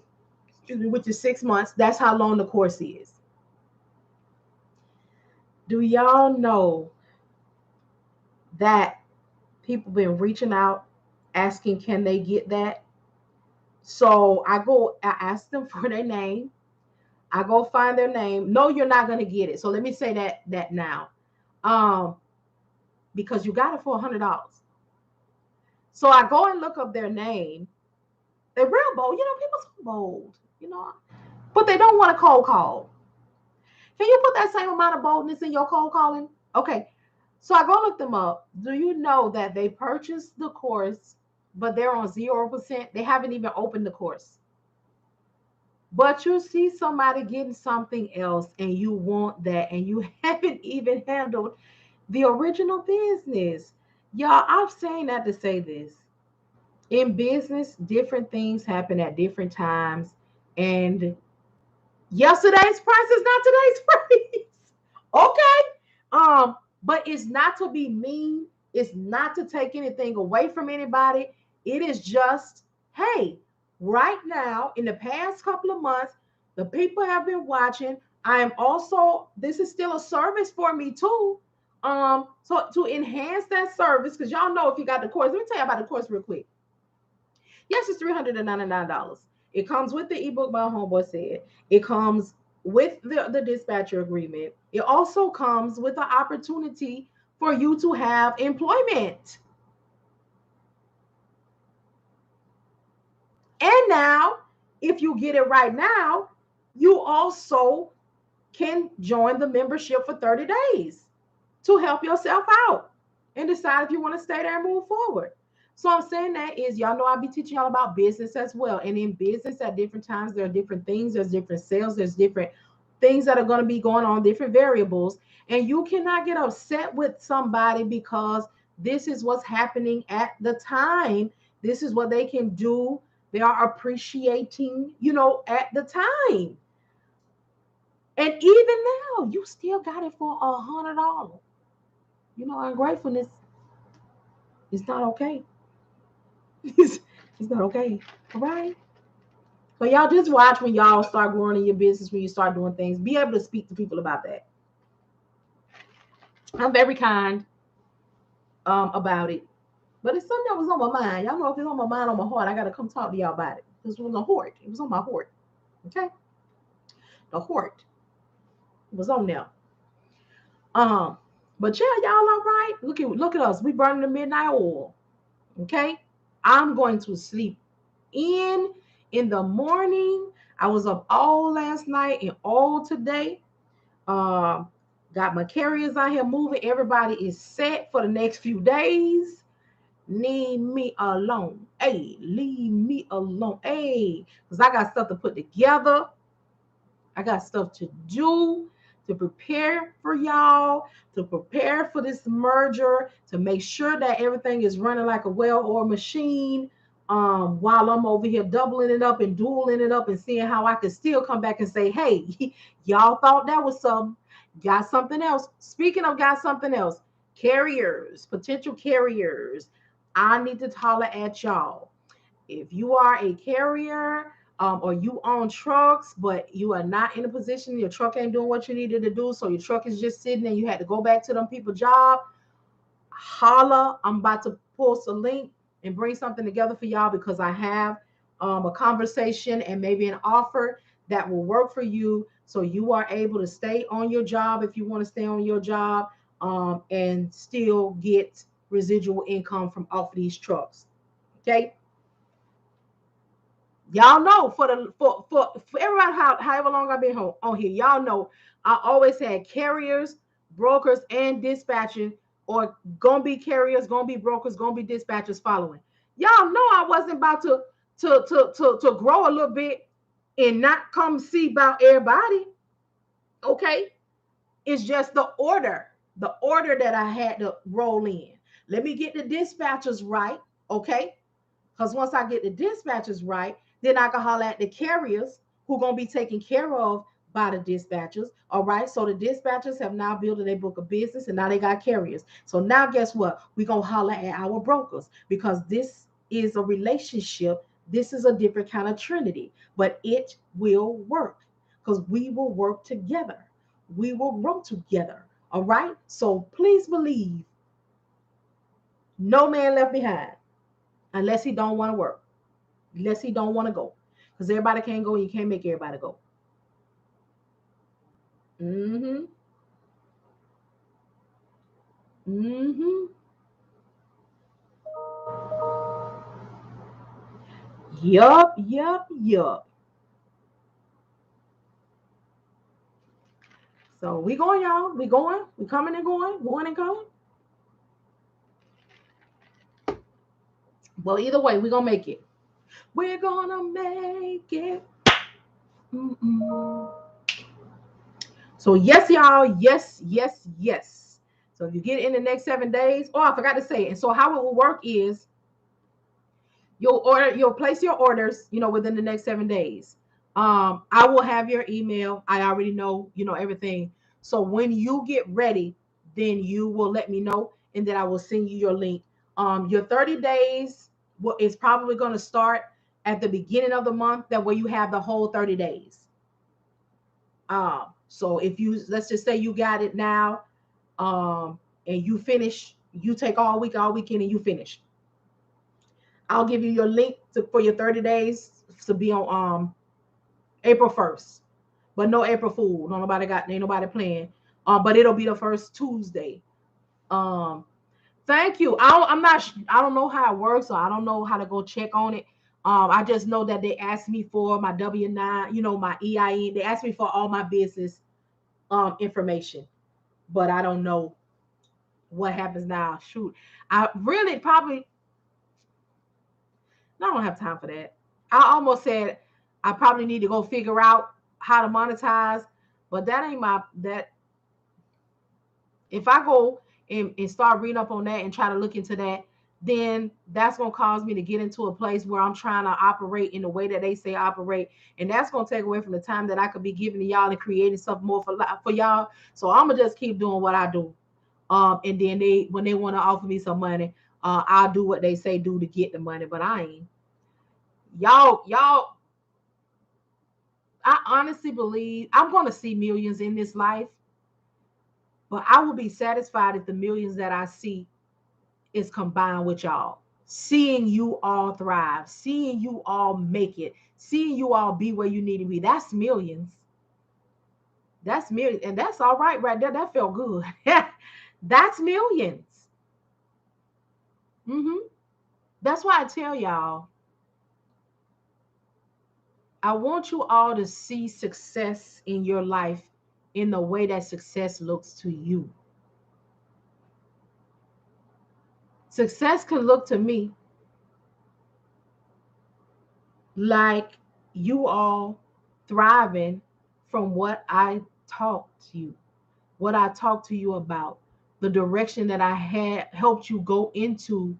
S1: which is 6 months. That's how long the course is. Do y'all know that people been reaching out asking, can they get that? So I ask them for their name. I go find their name. No, you're not going to get it. So let me say that now. Because you got it for $100. So I go and look up their name. They're real bold. People are bold, but they don't want a cold call. Can you put that same amount of boldness in your cold calling? Okay. So I go look them up. Do you know that they purchased the course, but they're on 0%? They haven't even opened the course. But you see somebody getting something else and you want that, and you haven't even handled the original business. Y'all, I'm saying that to say this. In business, different things happen at different times. And yesterday's price is not today's price. Okay. But it's not to be mean, it's not to take anything away from anybody. It is just, hey, right now, in the past couple of months, the people have been watching. I am also, this is still a service for me too. So to enhance that service, because y'all know if you got the course, let me tell you about the course real quick. Yes, it's $399. It comes with the ebook, my homeboy said. It comes with the dispatcher agreement. It also comes with the opportunity for you to have employment. And now, if you get it right now, you also can join the membership for 30 days to help yourself out and decide if you want to stay there and move forward. So I'm saying that is, y'all know I'll be teaching y'all about business as well. And in business at different times, there are different things. There's different sales. There's different things that are going to be going on, different variables. And you cannot get upset with somebody because this is what's happening at the time. This is what they can do. They are appreciating, at the time. And even now, you still got it for $100. Ungratefulness is not okay. it's not okay. All right. So y'all just watch when y'all start growing in your business, when you start doing things, be able to speak to people about that. I'm very kind about it. But it's something that was on my mind. Y'all know if it's on my mind, on my heart, I gotta come talk to y'all about it. This was a heart. It was on my heart. Okay? The heart was on there. Um, but yeah, y'all all right. Look at us. We burning the midnight oil. Okay? I'm going to sleep in the morning. I was up all last night and all today. Got my carriers out here moving. Everybody is set for the next few days. Leave me alone. Hey, leave me alone. Hey, because I got stuff to put together. I got stuff to do, to prepare for y'all, to prepare for this merger, to make sure that everything is running like a well-oiled machine. While I'm over here doubling it up and dueling it up and seeing how I can still come back and say, hey, y'all thought that was something. Got something else. Speaking of got something else, carriers, potential carriers, I need to holler at y'all. If you are a carrier, or you own trucks, but you are not in a position, your truck ain't doing what you needed to do, so your truck is just sitting and you had to go back to them people's job, holla. I'm about to post a link and bring something together for y'all because I have a conversation and maybe an offer that will work for you so you are able to stay on your job if you want to stay on your job, and still get residual income from off of these trucks. Okay. Y'all know for everybody, however long I've been on here, y'all know I always had carriers, brokers, and dispatching, or gonna be carriers, gonna be brokers, gonna be dispatchers following. Y'all know I wasn't about to grow a little bit and not come see about everybody. Okay, it's just the order that I had to roll in. Let me get the dispatchers right, okay? Because once I get the dispatchers right, then I can holler at the carriers who are going to be taken care of by the dispatchers. All right. So the dispatchers have now built a book of business and now they got carriers. So now guess what? We're going to holler at our brokers because this is a relationship. This is a different kind of trinity, but it will work because we will work together. We will grow together. All right. So please believe no man left behind unless he don't want to work, unless he don't want to go, because everybody can't go. You can't make everybody go. Mm-hmm. Mm-hmm. Yup. Yup. Yup. So we going, y'all. We going. We coming and going. Going and coming. Well, either way, we're gonna make it. We're gonna make it. Mm-mm. So yes, y'all. Yes, yes, yes. So if you get it in the next 7 days, oh, I forgot to say it. And so how it will work is you'll place your orders, within the next 7 days. I will have your email. I already know, everything. So when you get ready, then you will let me know, and then I will send you your link. Your 30 days is probably going to start at the beginning of the month. That way you have the whole 30 days. So if let's just say you got it now, and you finish, you take all weekend, and you finish. I'll give you your link for your 30 days to be on April 1st. But no April Fool. Ain't nobody playing. But it'll be the first Tuesday. Um, Thank you. I don't know how it works, so I don't know how to go check on it. I just know that they asked me for my W-9, my EIN. They asked me for all my business information, but I don't know what happens now. Shoot, I really probably I don't have time for that. I almost said I probably need to go figure out how to monetize, but that ain't my that. If I go and start reading up on that and try to look into that, then that's gonna cause me to get into a place where I'm trying to operate in the way that they say operate, and that's gonna take away from the time that I could be giving to y'all and creating something more for y'all. So I'm gonna just keep doing what I do. And then when they want to offer me some money, I'll do what they say do to get the money. But I ain't. Y'all, I honestly believe I'm going to see millions in this life, but I will be satisfied if the millions that I see is combined with y'all. Seeing you all thrive, seeing you all make it, seeing you all be where you need to be. That's millions. That's millions. And that's all right there. That felt good. That's millions. Hmm. That's why I tell y'all, I want you all to see success in your life in the way that success looks to you. Success can look to me like you all thriving from what I taught you, what I talked to you about, the direction that I had helped you go into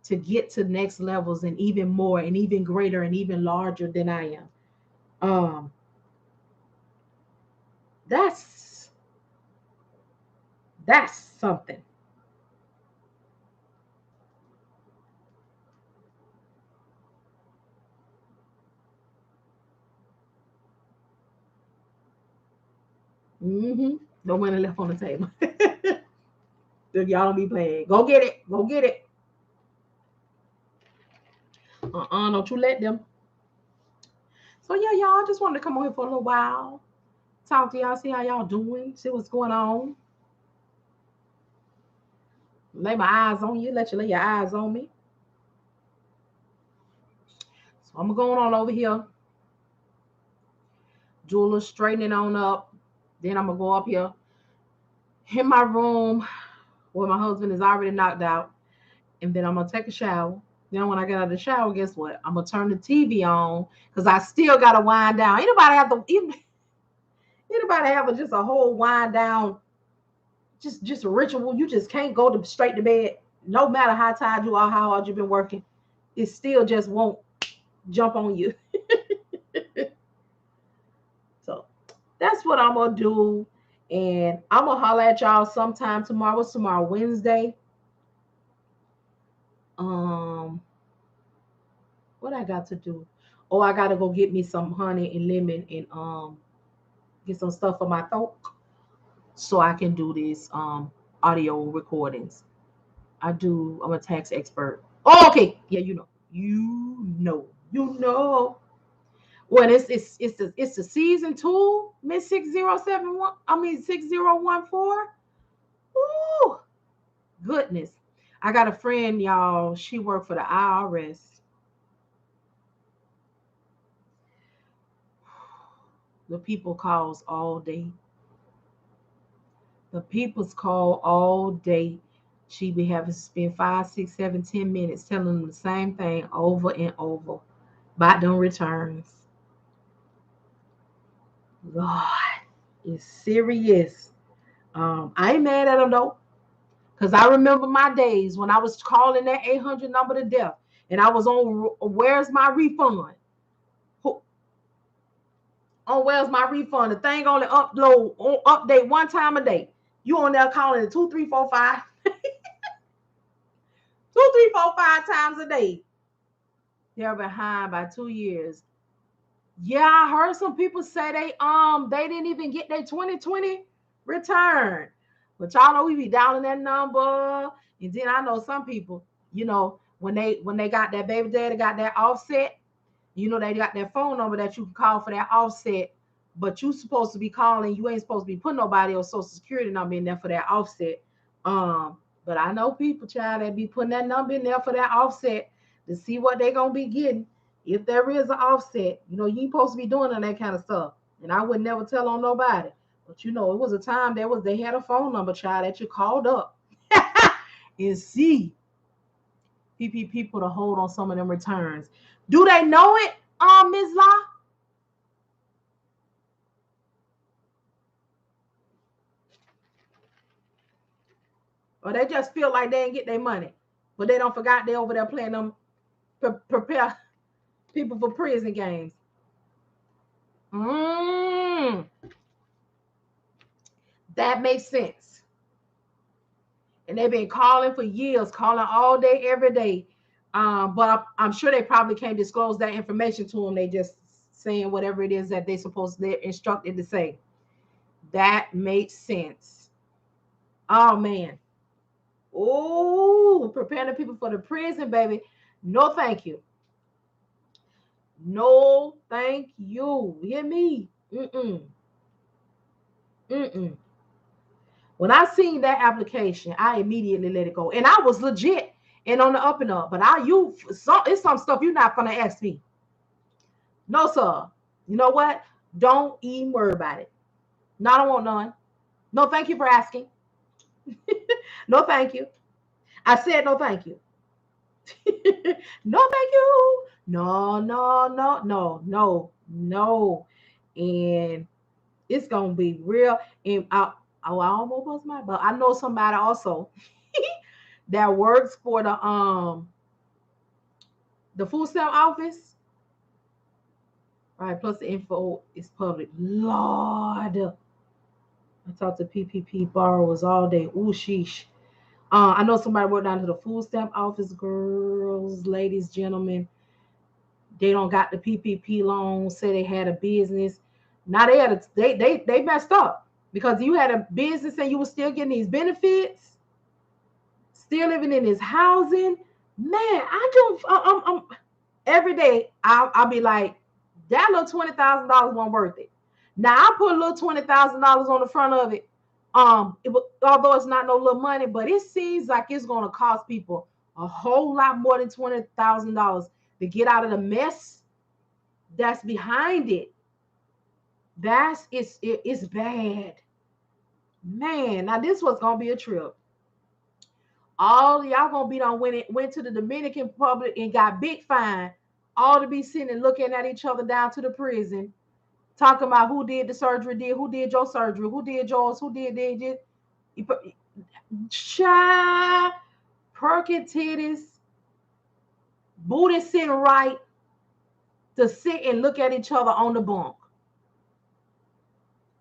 S1: to get to next levels and even more and even greater and even larger than I am. Um, that's that's something. Mm-hmm. No money left on the table. Y'all don't be playing. Go get it. Go get it. Don't you let them. So yeah, y'all, I just wanted to come on here for a little while, talk to y'all, see how y'all doing, see what's going on. Lay my eyes on you, let you lay your eyes on me. So I'm going on over here, do a little straightening on up. Then I'm gonna go up here in my room where my husband is already knocked out, and then I'm gonna take a shower. Then when I get out of the shower, guess what? I'm gonna turn the TV on because I still gotta wind down. Anybody have just a whole wind down, just a ritual? You just can't go straight to bed, no matter how tired you are, how hard you've been working. It still just won't jump on you. So that's what I'm gonna do, and I'm gonna holler at y'all sometime tomorrow. What's tomorrow? Wednesday. Um, what I got to do? Oh, I gotta go get me some honey and lemon and get some stuff for my throat so I can do these audio recordings. I'm a tax expert. Oh, okay. Yeah, you know. Well, it's the season two, Miss 6071. I mean 6014. Ooh, goodness. I got a friend, y'all. She worked for the IRS. The people calls all day. The people's call all day She be having to spend 5, 6, 7, 10 minutes telling them the same thing over and over about them returns. God, it's serious. I ain't mad at them though, because I remember my days when I was calling that 800 number to death, and I was on where's my refund? On where's my refund? The thing only update one time a day. You on there calling it 2, 3, 4, 5, 2, 3, 4, 5 times a day. They're behind by 2 years. Yeah, I heard some people say they didn't even get their 2020 return. But y'all know we be down in that number. And then I know some people, when they got that baby daddy got that offset, they got that phone number that you can call for that offset, but you supposed to be calling, you ain't supposed to be putting nobody else's social security number in there for that offset. But I know people, child, that be putting that number in there for that offset to see what they gonna be getting. If there is an offset, you ain't supposed to be doing that kind of stuff. And I would never tell on nobody. But it was a time they had a phone number, child, that you called up and see PPP put a hold on some of them returns. Do they know it, Ms. La? Or they just feel like they ain't get their money, but they don't forgot they over there playing them prepare people for prison games. That makes sense. And they've been calling for years, calling all day, every day. But I'm sure they probably can't disclose that information to them. They just saying whatever it is that they're instructed to say. That makes sense. Oh man. Oh, preparing the people for the prison, baby. No, thank you. No, thank you. You hear me? When I seen that application, I immediately let it go. And I was legit and on the up and up. But it's some stuff you're not gonna ask me. No, sir. You know what? Don't even worry about it. No, I don't want none. No, thank you for asking. No, thank you. I said no, thank you. No, thank you. No, no, no, no, no, no. And it's gonna be real. And I almost was my, but I know somebody also that works for the food stamp office. Right, plus the info is public. Lord, I talk to PPP borrowers all day. Ooh, sheesh. I know somebody worked down to the food stamp office. Girls, ladies, gentlemen, they don't got the PPP loan. Say they had a business. Now they messed up because you had a business and you were still getting these benefits, still living in this housing. Man, I'm every day I'll be like, that little $20,000 wasn't worth it. Now I put a little $20,000 on the front of it. Although it's not no little money, but it seems like it's going to cost people a whole lot more than $20,000 to get out of the mess that's behind it. It's bad, man. Now this was gonna be a trip. All y'all gonna be done went to the Dominican Republic and got big fine. All to be sitting and looking at each other down to the prison, talking about who did the surgery, who did your surgery, who did yours, who did it. Child, perky titties, booty sitting right to sit and look at each other on the bunk.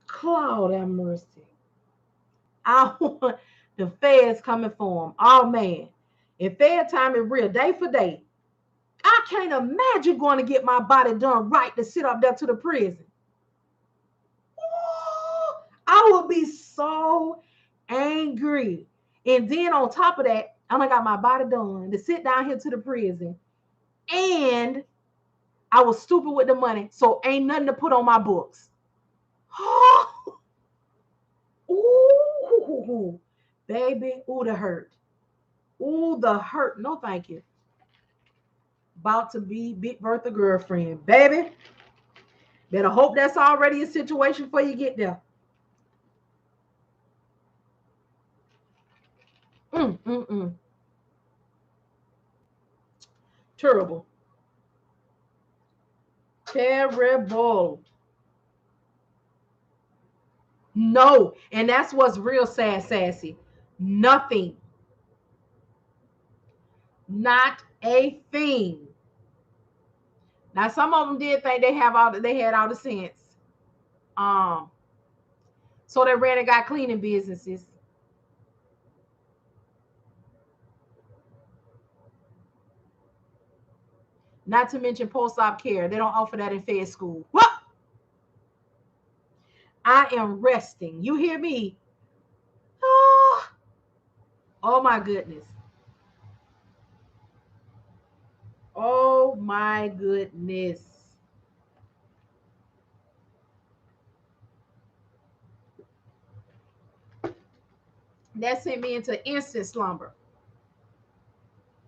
S1: Cloud have mercy. I want the feds coming for them. Oh man, if Fed time is real, day for day, I can't imagine going to get my body done right to sit up there to the prison. Ooh, I would be so angry. And then on top of that, I got my body done to sit down here to the prison. And I was stupid with the money, so ain't nothing to put on my books. Ooh, baby, ooh, the hurt. Ooh, the hurt. No, thank you. About to be Big Bertha girlfriend. Baby, better hope that's already a situation before you get there. Mm, mm, mm. Terrible. Terrible. No. And that's what's real sad, sassy. Nothing. Not a thing. Now some of them did think they had all the sense. Um, so they ran and got cleaning businesses. Not to mention post-op care. They don't offer that in Fed school. What? I am resting. You hear me? Oh, oh my goodness. Oh my goodness. That sent me into instant slumber.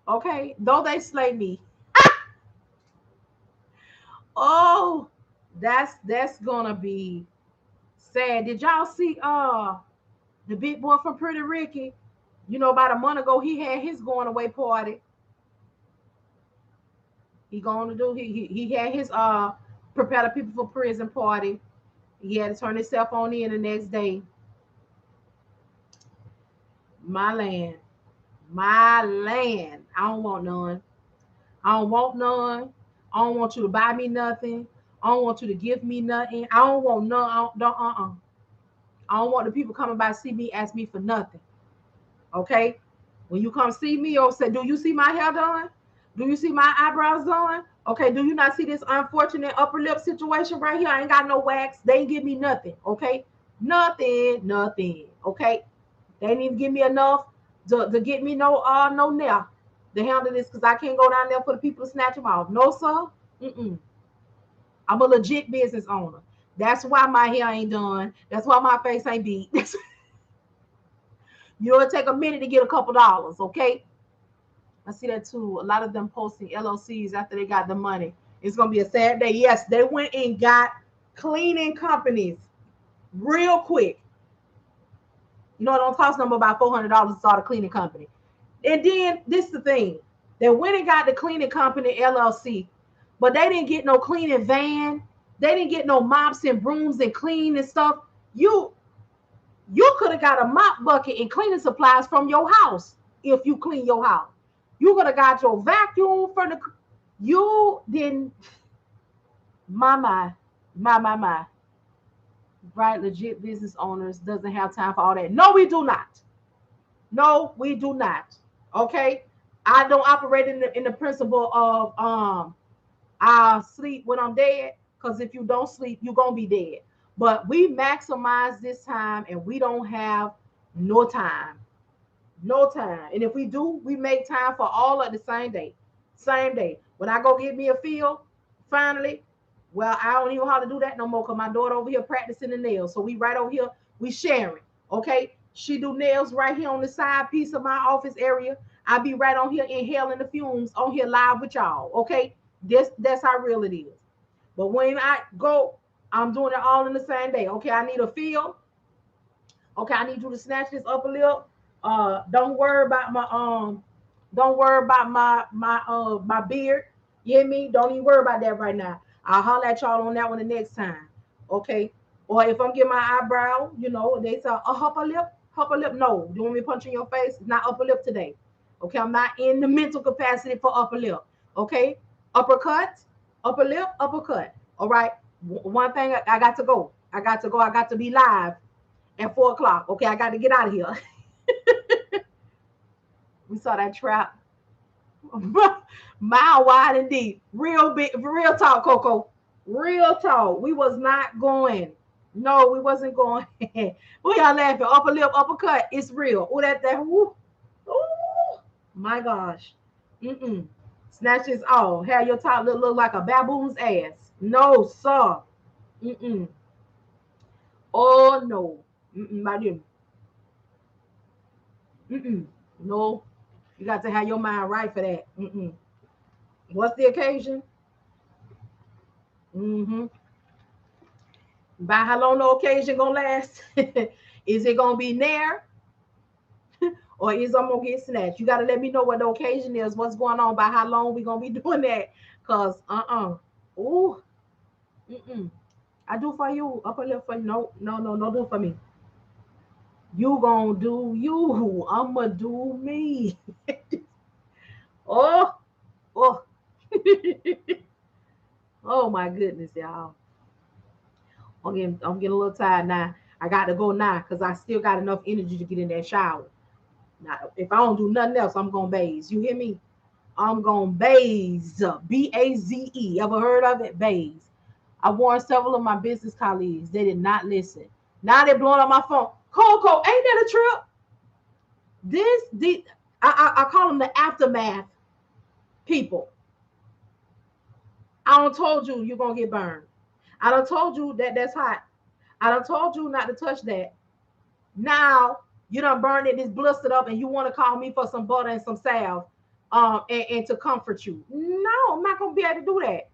S1: Okay. Though they slay me. Oh, that's gonna be sad. Did y'all see the big boy from Pretty Ricky? You know, about a month ago, he had his going away party. He had his prepare the people for prison party. He had to turn his cell phone in the next day. My land. My land. I don't want none. I don't want none. I don't want you to buy me nothing. I don't want you to give me nothing. I don't want none. I don't want the people coming by see me ask me for nothing. Okay? When you come see me or say, do you see my hair done? Do you see my eyebrows done? Okay, do you not see this unfortunate upper lip situation right here? I ain't got no wax. They ain't give me nothing. Okay? Nothing, nothing. Okay? They didn't even give me enough to get me no nail to handle this because I can't go down there for the people to snatch them off. No, sir. Mm-mm. I'm a legit business owner. That's why my hair ain't done. That's why my face ain't beat. You'll take a minute to get a couple dollars, okay? I see that too. A lot of them posting LLCs after they got the money. It's gonna be a sad day. Yes, they went and got cleaning companies real quick. You know, it don't cost them about $400 to start a cleaning company. And then this is the thing. They went and got the cleaning company LLC, but they didn't get no cleaning van. They didn't get no mops and brooms and clean and stuff. You you could have got a mop bucket and cleaning supplies from your house if you clean your house. You could have got your vacuum from the. You didn't. My my. Right, legit business owners doesn't have time for all that. No, we do not. No, we do not. Okay, I don't operate in the principle of I'll sleep when I'm dead, because if you don't sleep, you're gonna be dead. But we maximize this time and we don't have no time. No time. And if we do, we make time for all of the same day. Same day. When I go get me a feel, finally, well, I don't even know how to do that no more because my daughter over here practicing the nails. So we right over here, we sharing. Okay. She do nails right here on the side piece of my office area. I be right on here inhaling the fumes on here live with y'all. Okay. That's how real it is. But when I go, I'm doing it all in the same day. Okay, I need a feel. Okay, I need you to snatch this upper lip. Don't worry about don't worry about my beard. You hear me? Don't even worry about that right now. I'll holler at y'all on that one the next time. Okay. Or if I'm getting my eyebrow, you know, they say a upper lip, upper lip. No, you want me to punch in your face? It's not upper lip today. Okay, I'm not in the mental capacity for upper lip. Okay, uppercut, upper lip, uppercut. All right. One thing I got to go. I got to go. I got to be live at 4 o'clock. Okay, I got to get out of here. We saw that trap. Mile wide and deep. Real big, real talk, Coco. Real talk. We was not going. No, we wasn't going. We are laughing. Upper lip, uppercut. It's real. Oh, that. Woo. Ooh, my gosh. Mm-mm. Snatches off. Have your top look like a baboon's ass. No, sir. Mm-mm. Oh no. Mm-mm, my dear. Mm-mm. No. You got to have your mind right for that. Mm-mm. What's the occasion? Mm-hmm. By how long the occasion gonna last? Is it gonna be near or is I'm gonna get snatched. You gotta let me know what the occasion is, what's going on, by how long we gonna be doing that. Cause ooh, I do for you, upper lip for you. No, no, no, no, do for me. You gonna do you. I'ma do me. Oh, oh, oh my goodness, y'all. I'm getting a little tired now. I got to go now because I still got enough energy to get in that shower. Now, if I don't do nothing else, I'm gonna bathe. You hear me? I'm gonna bathe. BAZE. Ever heard of it? Bathe. I warned several of my business colleagues. They did not listen. Now they're blowing up my phone. Coco, ain't that a trip? I call them the aftermath people. I done told you you're gonna get burned. I done told you that that's hot. I done told you not to touch that. Now you done burned it, it's blistered up, and you want to call me for some butter and some salve, and to comfort you. No, I'm not gonna be able to do that.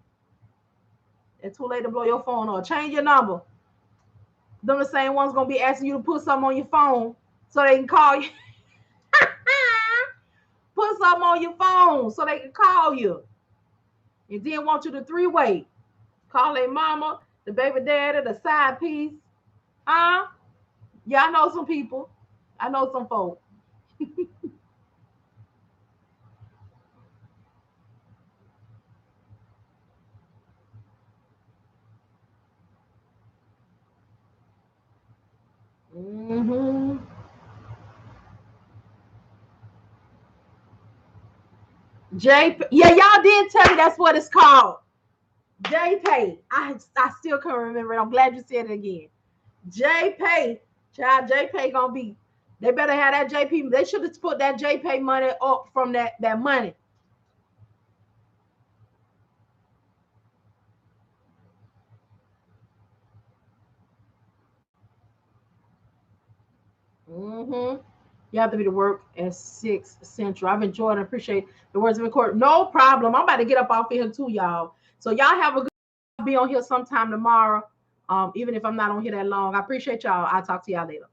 S1: It's too late to blow your phone or change your number. Them the same ones gonna be asking you to put something on your phone so they can call you. Put something on your phone so they can call you. And then want you to three-way. Call their mama, the baby daddy, the side piece. Yeah, I know some people. I know some folk. Mm-hmm. Yeah, y'all did tell me that's what it's called. JPay. I still can't remember it. I'm glad you said it again. JPay. Child, JPay gonna be. They better have that JP. They should have put that JPay money up from that money. Mm-hmm. You have to be to work at 6 Central. I've enjoyed and appreciate the words of the court. No problem. I'm about to get up off of here too, y'all. So y'all have a good. I'll be on here sometime tomorrow. Even if I'm not on here that long. I appreciate y'all. I'll talk to y'all later.